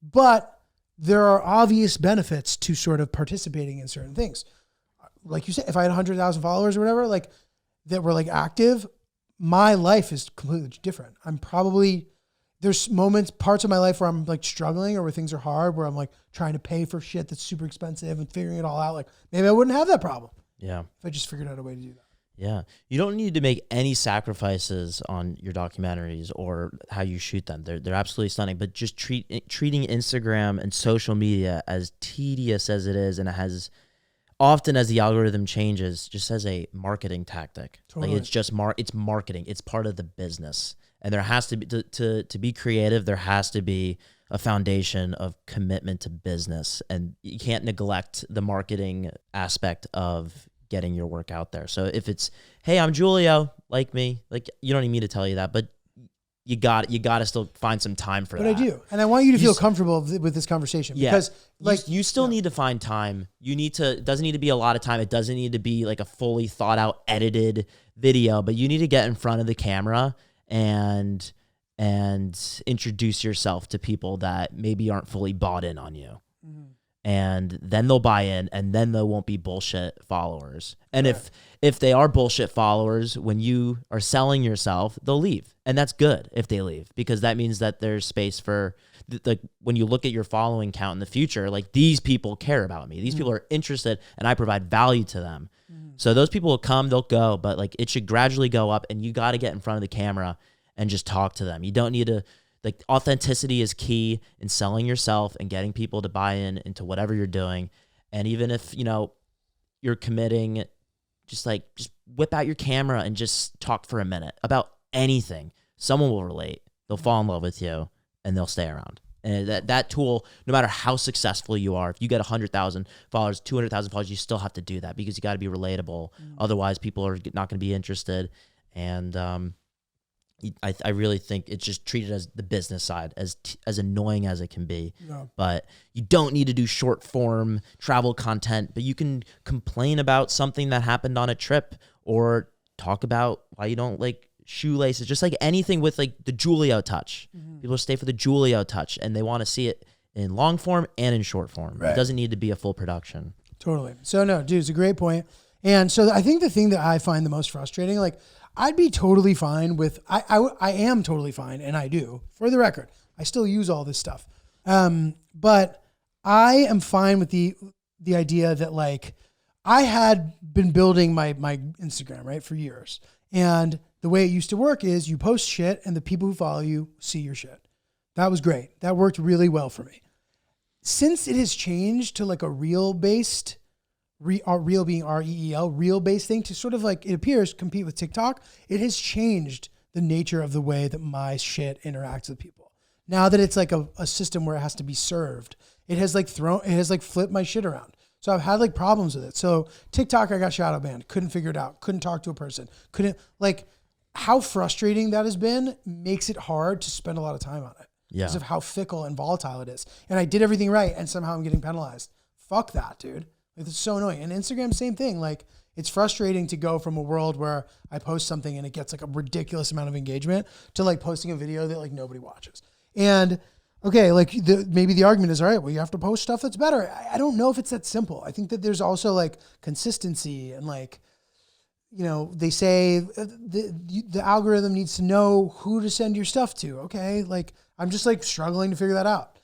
But there are obvious benefits to sort of participating in certain things. Like you said, if I had 100,000 followers or whatever, like that were like active, my life is completely different. There's parts of my life where I'm like struggling or where things are hard, where I'm like trying to pay for shit that's super expensive and figuring it all out. Like maybe I wouldn't have that problem Yeah. if I just figured out a way to do that. Yeah. You don't need to make any sacrifices on your documentaries or how you shoot them. They're absolutely stunning, but just treating Instagram and social media as tedious as it is, and it has often as the algorithm changes, just as a marketing tactic. Totally. Like it's just it's marketing. It's part of the business. And there has to be to be creative, there has to be a foundation of commitment to business, and you can't neglect the marketing aspect of getting your work out there. So if it's, hey, I'm Giulio, like me, like you don't need me to tell you that, but you got to still find some time for that. But I do. And I want you to feel comfortable with this conversation, because like you still need to find time. It doesn't need to be a lot of time. It doesn't need to be like a fully thought out edited video, but you need to get in front of the camera and introduce yourself to people that maybe aren't fully bought in on you. Mm-hmm. And then they'll buy in, and then they won't be bullshit followers. And if they are bullshit followers, when you are selling yourself, they'll leave. And that's good if they leave, because that means that there's space for, like, when you look at your following count in the future, like, these people care about me. These people are interested, and I provide value to them. So those people will come, they'll go, but like it should gradually go up, and you got to get in front of the camera and just talk to them. You don't need to, like, authenticity is key in selling yourself and getting people to buy in into whatever you're doing. And even if, you're committing, just whip out your camera and just talk for a minute about anything. Someone will relate. They'll fall in love with you, and they'll stay around. And that tool, no matter how successful you are, if you get 100,000 followers, 200,000 followers, you still have to do that, because you got to be relatable. Otherwise, people are not going to be interested. And I really think it's just treated as the business side, as annoying as it can be. Yeah. But you don't need to do short form travel content, but you can complain about something that happened on a trip, or talk about why you don't like shoelaces, just like anything with like the Giulio touch. People stay for the Giulio touch, and they want to see it in long form and in short form. Right. It doesn't need to be a full production. Totally. So no, dude, it's a great point. And so I think the thing that I find the most frustrating, like, I'd be totally fine with, I am totally fine, and I do, for the record, I still use all this stuff. But I am fine with the idea that, like, I had been building my Instagram, right, for years. And the way it used to work is you post shit, and the people who follow you see your shit. That was great. That worked really well for me. Since it has changed to like a reel-based, reel being REEL, reel-based thing, to sort of, like, it appears, compete with TikTok, it has changed the nature of the way that my shit interacts with people. Now that it's like a system where it has to be served, it has flipped my shit around. So I've had like problems with it. So TikTok, I got shadow banned, couldn't figure it out, couldn't talk to a person, like, how frustrating that has been makes it hard to spend a lot of time on it. Yeah. Because of how fickle and volatile it is. And I did everything right, and somehow I'm getting penalized. Fuck that, dude. Like, it's so annoying. And Instagram, same thing. Like, it's frustrating to go from a world where I post something and it gets like a ridiculous amount of engagement to like posting a video that like nobody watches. And okay, like maybe the argument is, all right, well, you have to post stuff that's better. I don't know if it's that simple. I think that there's also like consistency, and like, they say the algorithm needs to know who to send your stuff to. Okay. Like, I'm just like struggling to figure that out,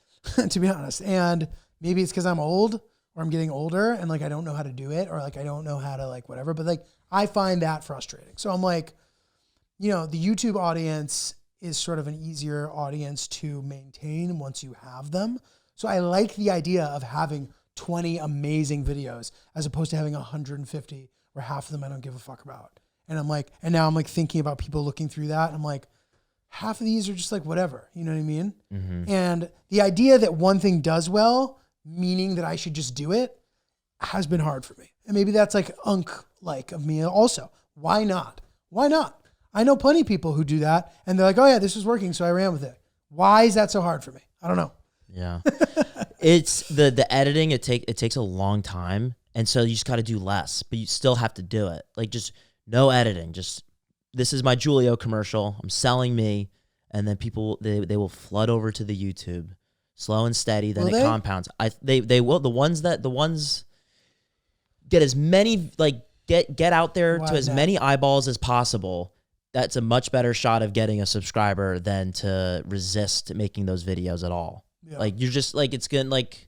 to be honest. And maybe it's because I'm old, or I'm getting older, and like I don't know how to do it, or like I don't know how to like whatever, but like I find that frustrating. So I'm like, the YouTube audience is sort of an easier audience to maintain once you have them. So I like the idea of having 20 amazing videos as opposed to having 150 where half of them I don't give a fuck about. And I'm like, and now I'm like thinking about people looking through that, and I'm like, half of these are just like whatever, you know what I mean? Mm-hmm. And the idea that one thing does well, meaning that I should just do it, has been hard for me. And maybe that's like like of me also. Why not? Why not? I know plenty of people who do that, and they're like, oh yeah, this was working, so I ran with it. Why is that so hard for me? I don't know. Yeah. It's the editing, it takes a long time, and so you just got to do less, but you still have to do it. Like, just no editing. Just, this is my Giulio commercial. I'm selling me, and then people, they will flood over to the YouTube. Slow and steady, then it compounds. They will. The ones get as many, like, get out there to as many eyeballs as possible. That's a much better shot of getting a subscriber than to resist making those videos at all. Yeah. Like, you're just like, it's gonna, like,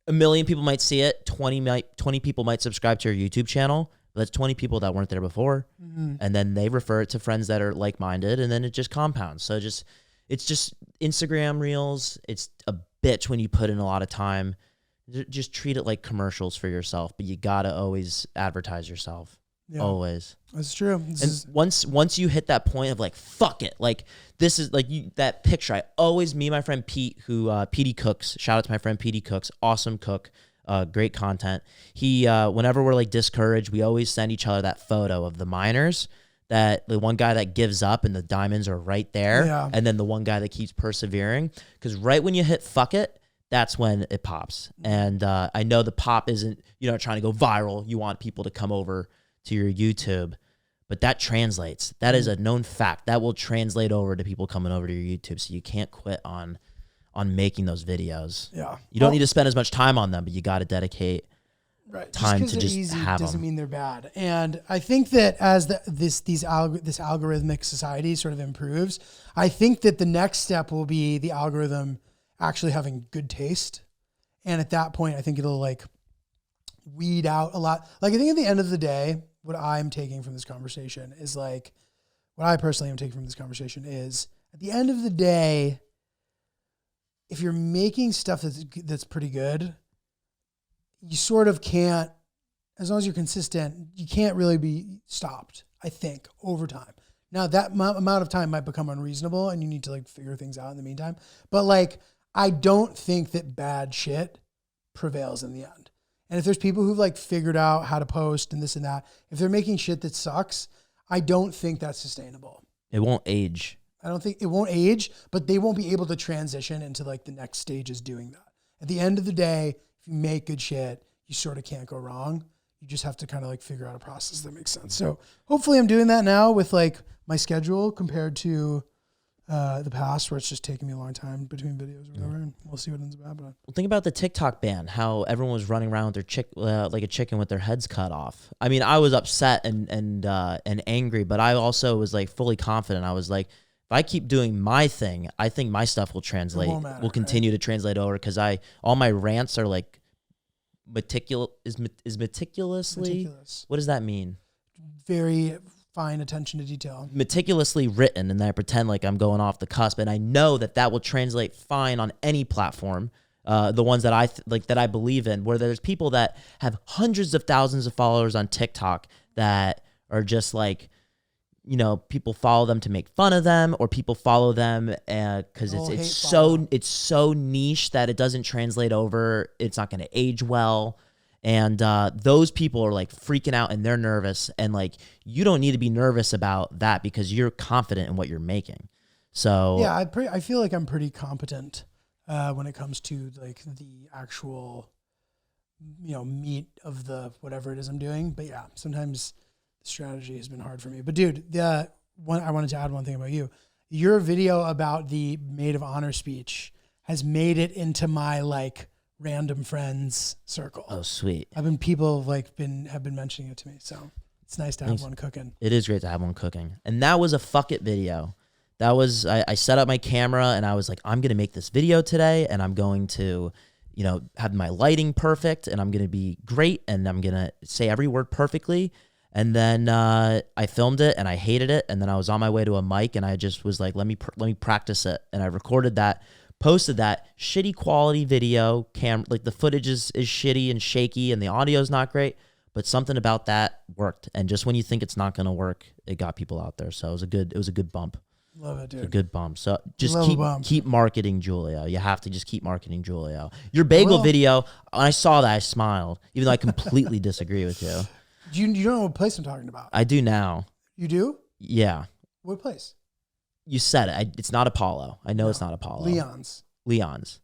a million people might see it. 20 people might subscribe to your YouTube channel. But that's 20 people that weren't there before. And then they refer it to friends that are like-minded, and then it just compounds. So it's just Instagram Reels. It's a bitch when you put in a lot of time. Just treat it like commercials for yourself, but you got to always advertise yourself. Yeah. Always. That's true. Once you hit that point of like, fuck it, like this is like that picture. Me and my friend Pete, who PD Cooks, shout out to my friend PD Cooks, awesome cook, great content. He whenever we're like discouraged, we always send each other that photo of the miners, that the one guy that gives up and the diamonds are right there, and then the one guy that keeps persevering. Because right when you hit fuck it, that's when it pops. And I know the pop isn't, you're not trying to go viral. You want people to come over to your YouTube, but that translates. That is a known fact. That will translate over to people coming over to your YouTube. So you can't quit on making those videos. Yeah, you don't need to spend as much time on them, but you got to dedicate time to just easy have doesn't them. mean they're bad. And I think that as this algorithmic society sort of improves, I think that the next step will be the algorithm actually having good taste. And at that point, I think it'll like weed out a lot. Like, I think at the end of the day, what I'm taking from this conversation is like, what I personally am taking from this conversation is, at the end of the day, if you're making stuff that's pretty good, you sort of can't, as long as you're consistent, you can't really be stopped, I think, over time. Now, that amount of time might become unreasonable and you need to like figure things out in the meantime. But like, I don't think that bad shit prevails in the end. And if there's people who've like figured out how to post and this and that, if they're making shit that sucks, I don't think that's sustainable. It won't age. I don't think it won't age, but they won't be able to transition into like the next stages doing that. At the end of the day, if you make good shit, you sort of can't go wrong. You just have to kind of like figure out a process that makes sense. So hopefully I'm doing that now with like my schedule compared to the past, where it's just taking me a long time between videos or whatever, and we'll see what ends up happening. Well, think about the TikTok ban, how everyone was running around with their like a chicken with their heads cut off. I mean, I was upset and angry, but I also was like fully confident. I was like, if I keep doing my thing, I think my stuff will translate, will continue to translate over, because all my rants are like meticulously. What does that mean? Very fine attention to detail. Meticulously written, and then I pretend like I'm going off the cusp, and I know that will translate fine on any platform. The ones that I believe in, where there's people that have hundreds of thousands of followers on TikTok that are just like, you know, people follow them to make fun of them, or people follow them because it's so niche that it doesn't translate over. It's not going to age well. And those people are like freaking out and they're nervous. And like, you don't need to be nervous about that because you're confident in what you're making. So yeah, I feel like I'm pretty competent when it comes to like the actual, you know, meat of the whatever it is I'm doing. But yeah, sometimes the strategy has been hard for me. But dude, I wanted to add one thing about you. Your video about the maid of honor speech has made it into my like random friends circle. Oh, sweet. People have been mentioning it to me. So it's nice to have one cooking. It is great to have one cooking. And that was a fuck it video. That was, I set up my camera and I was like, I'm going to make this video today, and I'm going to, you know, have my lighting perfect, and I'm going to be great, and I'm going to say every word perfectly. And then I filmed it and I hated it. And then I was on my way to a mic and I just was like, let me practice it. And I recorded that, posted that shitty quality video. Like the footage is shitty and shaky and the audio is not great, but something about that worked. And just when you think it's not going to work, it got people out there. So it was a good bump. Love it, dude. It's a good bump. So just keep marketing Giulio. You have to just keep marketing Giulio. Your bagel video, when I saw that, I smiled, even though I completely disagree with you. You don't know what place I'm talking about. I do now. You do? Yeah. What place? You said it. It's not Apollo. I know it's not Apollo. Leon's.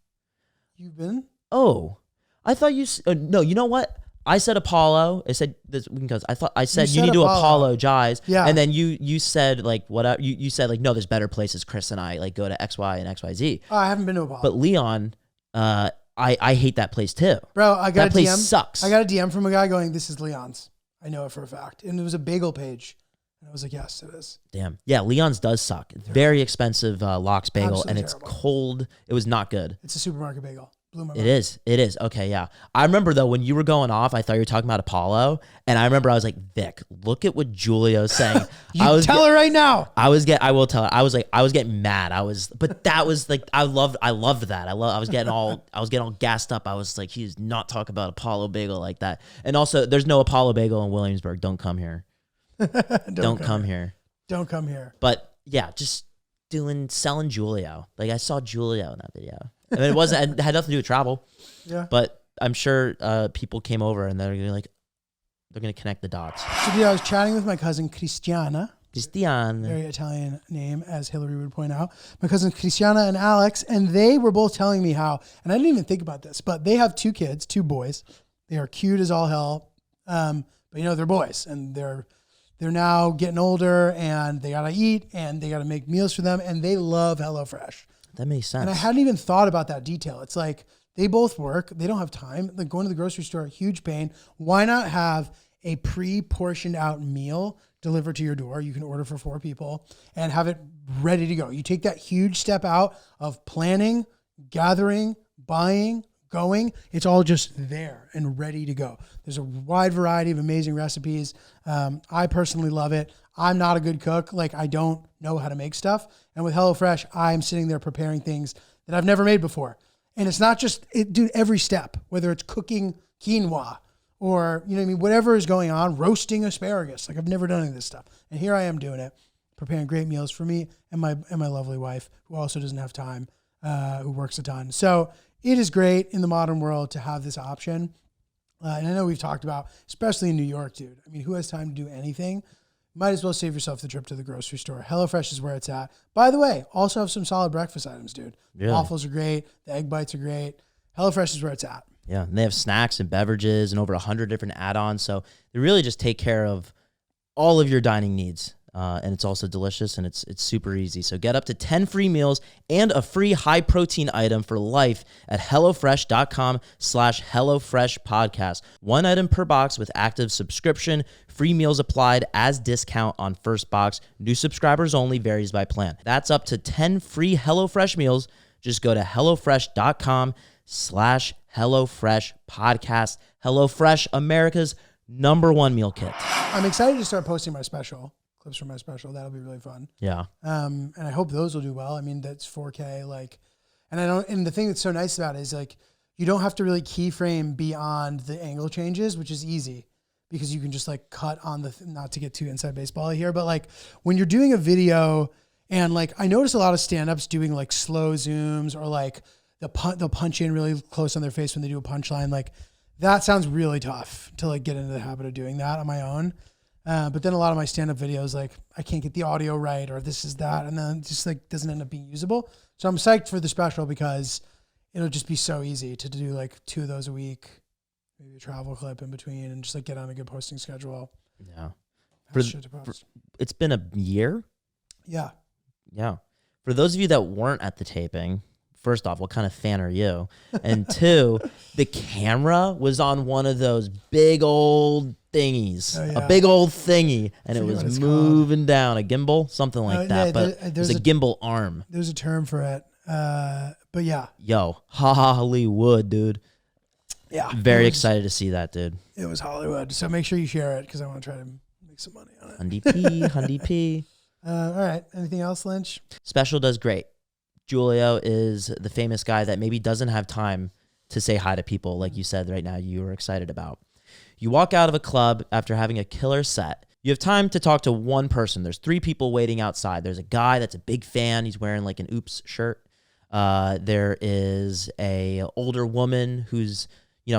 You've been? Oh, I thought you. No, you know what? I said Apollo. I said this because I said you need to apologize. Yeah. And then you said like what? You said like no, there's better places. Chris and I like go to XY and XYZ. Oh, I haven't been to Apollo. But Leon, I hate that place too. Bro, I got that place sucks. I got a DM from a guy going, "This is Leon's." I know it for a fact. And it was a bagel page. And I was like, yes, it is. Damn. Yeah, Leon's does suck. It's very expensive lox bagel. Absolutely and it's terrible. Cold. It was not good. It's a supermarket bagel. blew my It mind. is. It is. Okay, yeah. I remember though when you were going off, I thought you were talking about Apollo, and I remember I was like, Vic, look at what Giulio's saying. You tell her right now. I will tell her. I was getting mad. But that was like, I loved that. I was getting all gassed up. I was like, he's not talking about Apollo Bagel like that. And also, there's no Apollo Bagel in Williamsburg. Don't come here. Don't come here. Don't come here. But yeah, just selling Giulio. Like I saw Giulio in that video. I mean, it had nothing to do with travel. Yeah. But I'm sure people came over and they're gonna connect the dots. So, dude, I was chatting with my cousin Cristiana. Cristian. Very Italian name, as Hillary would point out. My cousins Cristiana and Alex, and they were both telling me how, and I didn't even think about this, but they have 2 kids, 2 boys. They are cute as all hell. But they're boys, and they're now getting older, and they gotta eat, and they gotta make meals for them, and they love HelloFresh. That makes sense. And I hadn't even thought about that detail. It's like they both work. They don't have time. Like going to the grocery store, huge pain. Why not have a pre-portioned out meal delivered to your door? You can order for 4 people and have it ready to go. You take that huge step out of planning, gathering, buying, going. It's all just there and ready to go. There's a wide variety of amazing recipes. I personally love it. I'm not a good cook. Like I don't know how to make stuff. And with HelloFresh, I'm sitting there preparing things that I've never made before. And it's not just dude, every step, whether it's cooking quinoa or, whatever is going on, roasting asparagus. Like I've never done any of this stuff. And here I am doing it, preparing great meals for me and my lovely wife, who also doesn't have time, who works a ton. So it is great in the modern world to have this option. And I know we've talked about, especially in New York, dude. I mean, who has time to do anything? Might as well save yourself the trip to the grocery store. HelloFresh is where it's at. By the way, also have some solid breakfast items, dude. Really? Waffles are great. The egg bites are great. HelloFresh is where it's at. Yeah, and they have snacks and beverages and over 100 different add-ons. So they really just take care of all of your dining needs. And it's also delicious and it's super easy. So get up to 10 free meals and a free high protein item for life at HelloFresh.com/HelloFreshPodcast. 1 item per box with active subscription. Free meals applied as discount on first box. New subscribers only, varies by plan. That's up to 10 free HelloFresh meals. Just go to HelloFresh.com/HelloFreshPodcast. HelloFresh, America's #1 meal kit. I'm excited to start posting my special, clips from my special. That'll be really fun. Yeah. And I hope those will do well. I mean, that's 4K, and the thing that's so nice about it is you don't have to really keyframe beyond the angle changes, which is easy because you can just cut on not to get too inside baseball here, but when you're doing a video and I notice a lot of stand-ups doing slow zooms or they'll punch in really close on their face when they do a punchline. That sounds really tough to get into the habit of doing that on my own. But then a lot of my stand-up videos, I can't get the audio right or this is that. And then it just doesn't end up being usable. So I'm psyched for the special because it'll just be so easy to do 2 of those a week, maybe a travel clip in between and just get on a good posting schedule. Yeah. Shit to post. It's been a year. Yeah. Yeah. For those of you that weren't at the taping, first off, what kind of fan are you? And 2, the camera was on one of those big old thingies, Oh, yeah. a big old thingy, and it forget what was it's moving down, a gimbal, something like that, yeah, but it was a gimbal arm. There's a term for it. But yeah. Yo, Hollywood, dude. Yeah. Very excited to see that, dude. It was Hollywood. So make sure you share it because I want to try to make some money on it. Hundy P. All right. Anything else, Lynch? Special does great. Giulio is the famous guy that maybe doesn't have time to say hi to people like you said right now you were excited about. You walk out of a club after having a killer set. You have time to talk to one person. There's 3 people waiting outside. There's a guy that's a big fan. He's wearing an Oops shirt. There is a older woman who's,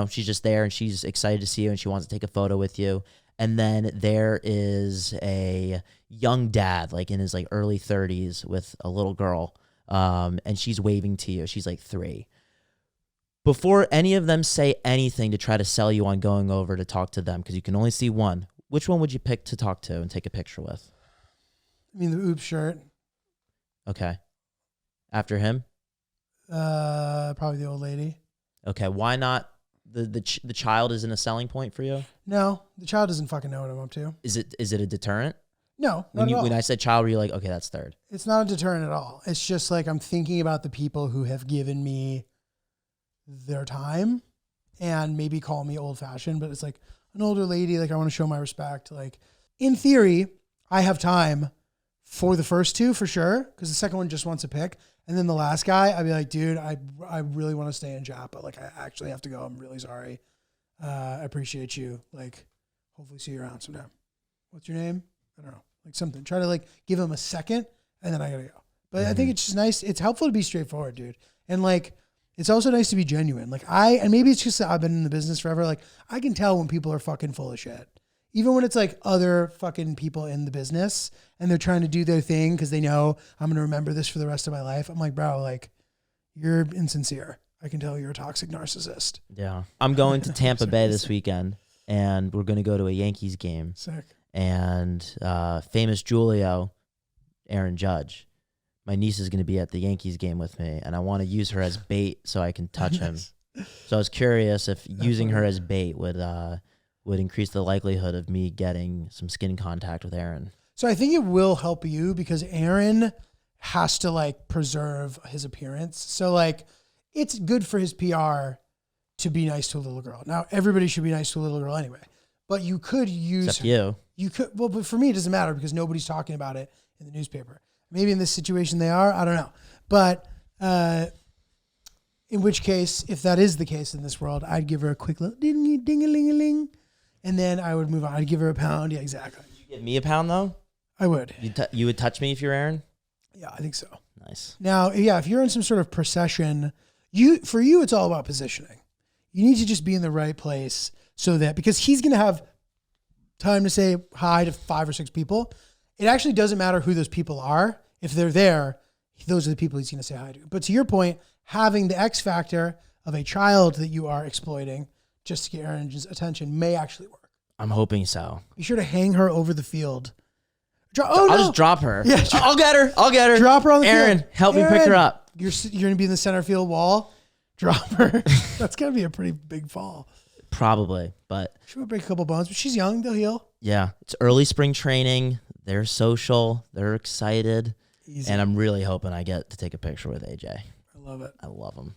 she's just there and she's excited to see you and she wants to take a photo with you. And then there is a young dad, in his early 30s with a little girl. And she's waving to you. She's 3. Before any of them say anything to try to sell you on going over to talk to them, because you can only see one, which one would you pick to talk to and take a picture with? I mean, the Oops shirt. Okay. After him? Probably the old lady. Okay. Why not? The child isn't a selling point for you? No, the child doesn't fucking know what I'm up to. Is it a deterrent? No, not at all. When I said child, were you okay, that's 3rd? It's not a deterrent at all. It's just I'm thinking about the people who have given me their time and maybe call me old fashioned, but it's like an older lady. Like I want to show my respect. Like in theory, I have time for the first two for sure. Cause the second one just wants to pick. And then the last guy, I'd be like, dude, I really want to stay in Japa. Like I actually have to go. I'm really sorry. I appreciate you. Like hopefully see you around sometime. What's your name? I don't know. Like something. Try to like give him a second and then I gotta go. But I think it's just nice. It's helpful to be straightforward, dude. And like, it's also nice to be genuine. Like and maybe it's just that I've been in the business forever. Like I can tell when people are fucking full of shit. Even when it's like other fucking people in the business and they're trying to do their thing because they know I'm going to remember this for the rest of my life. I'm like, bro, like you're insincere. I can tell you're a toxic narcissist. Yeah. I'm going to Tampa Bay this weekend and we're going to go to a Yankees game. Sick. And famous GIULIO, Aaron Judge. My niece is going to be at the Yankees game with me, and I want to use her as bait so I can touch him. So I was curious if using her as bait would increase the likelihood of me getting some skin contact with Aaron. So I think it will help you because Aaron has to like preserve his appearance. So like it's good for his PR to be nice to a little girl. Now everybody should be nice to a little girl anyway, but you could use Except you. You could, well, but for me it doesn't matter because nobody's talking about it in the newspaper. Maybe in this situation they are, I don't know. But in which case, if that is the case in this world, I'd give her a quick little ding-a-ling-a-ling, and then I would move on. I'd give her a pound. Yeah, exactly. Would you give me a pound though? I would. You would touch me if you're Aaron? Yeah, I think so. Nice. Now, yeah, if you're in some sort of procession, for you, it's all about positioning. You need to just be in the right place so that, because he's going to have time to say hi to 5 or 6 people. It actually doesn't matter who those people are. If they're there, those are the people he's going to say hi to. But to your point, having the X factor of a child that you are exploiting just to get Aaron's attention may actually work. I'm hoping so. Be sure to hang her over the field. I'll just drop her. Yeah, I'll get her. Drop her on the field. Aaron, help me pick her up. You're going to be in the center field wall. Drop her. That's going to be a pretty big fall. Probably, but She would break a couple bones, but she's young. They'll heal. yeah, it's early spring training. They're social. They're excited. Easy. And I'm really hoping I get to take a picture with AJ. I love it. I love him.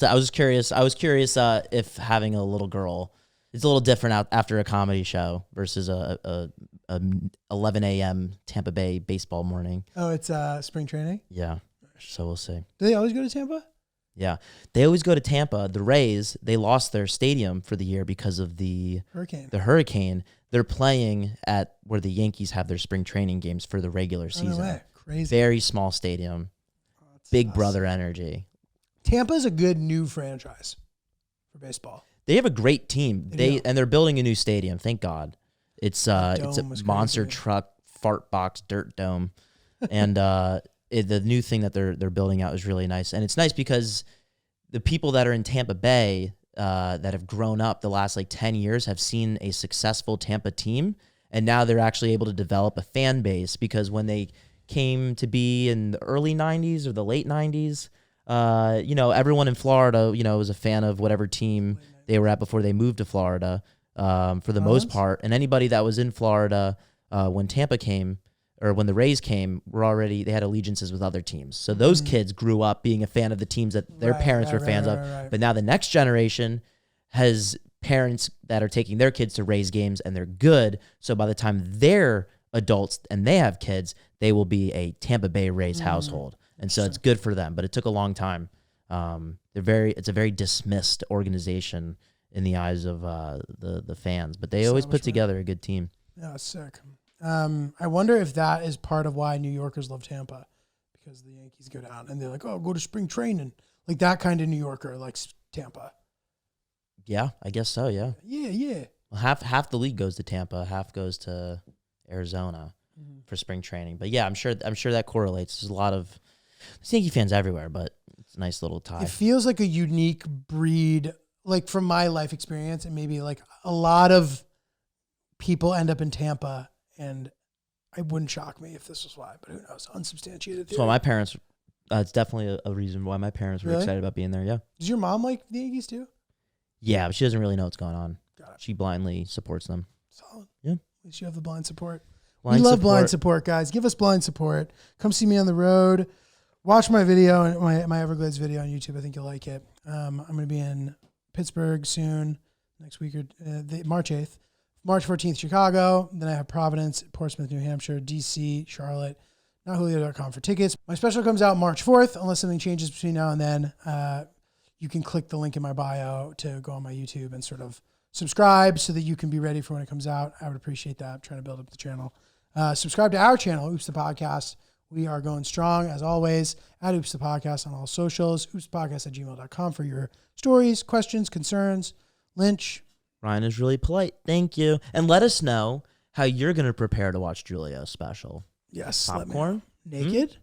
I was curious. I was curious if having a little girl, it's a little different after a comedy show versus a 11 a.m. Tampa Bay baseball morning. Oh, it's spring training? Yeah. So we'll see. Do they always go to Tampa? Yeah. They always go to Tampa. The Rays, they lost their stadium for the year because of the hurricane. They're playing at where the Yankees have their spring training games for the regular season. No way. Crazy. Very small stadium. Big brother energy. Tampa's a good new franchise for baseball. They have a great team. They're building a new stadium. Thank God. It's a monster truck fart box dirt dome, and the new thing that they're building out is really nice. And it's nice because the people that are in Tampa Bay that have grown up the last like 10 years have seen a successful Tampa team, and now they're actually able to develop a fan base because when they came to be in the early 90s or the late 90s, everyone in Florida, was a fan of whatever team they were at before they moved to Florida for the most part. And anybody that was in Florida when Tampa came or when the Rays came, they had allegiances with other teams. So those kids grew up being a fan of the teams that their parents were fans of. Right. But now the next generation has parents that are taking their kids to Rays games and they're good. So by the time they're adults and they have kids, they will be a Tampa Bay Rays household. And so it's good for them, but it took a long time. It's a very dismissed organization in the eyes of the fans, but they always put together a good team. Yeah, sick. I wonder if that is part of why New Yorkers love Tampa, because the Yankees go down and they're like, oh, go to spring training. Like that kind of New Yorker likes Tampa. Yeah, I guess so. Yeah. Yeah. Well, half the league goes to Tampa, half goes to Arizona for spring training. But yeah, I'm sure that correlates. There's a lot of Yankee fans everywhere, but it's a nice little tie. It feels like a unique breed, like from my life experience, and maybe like a lot of people end up in Tampa, and it wouldn't shock me if this was why, but who knows? Unsubstantiated theory. So my parents, it's definitely a reason why my parents were excited about being there. Yeah. Does your mom like the Yankees too? Yeah, but she doesn't really know what's going on. Got it. She blindly supports them. Solid. Yeah. At least you have the blind support. We love blind support, guys. Give us blind support. Come see me on the road. Watch my video, my Everglades video on YouTube. I think you'll like it. I'm going to be in Pittsburgh soon, next week or March 8th. March 14th, Chicago. Then I have Providence, Portsmouth, New Hampshire, DC, Charlotte. NotJulio.com for tickets. My special comes out March 4th, unless something changes between now and then. You can click the link in my bio to go on my YouTube and sort of subscribe so that you can be ready for when it comes out. I would appreciate that. I'm trying to build up the channel. Subscribe to our channel, Oops the Podcast. We are going strong, as always, at Oops the Podcast on all socials. oopspodcast@gmail.com for your stories, questions, concerns. Lynch. Ryan is really polite. Thank you. And let us know how you're going to prepare to watch Giulio's special. Yes. Popcorn? Naked?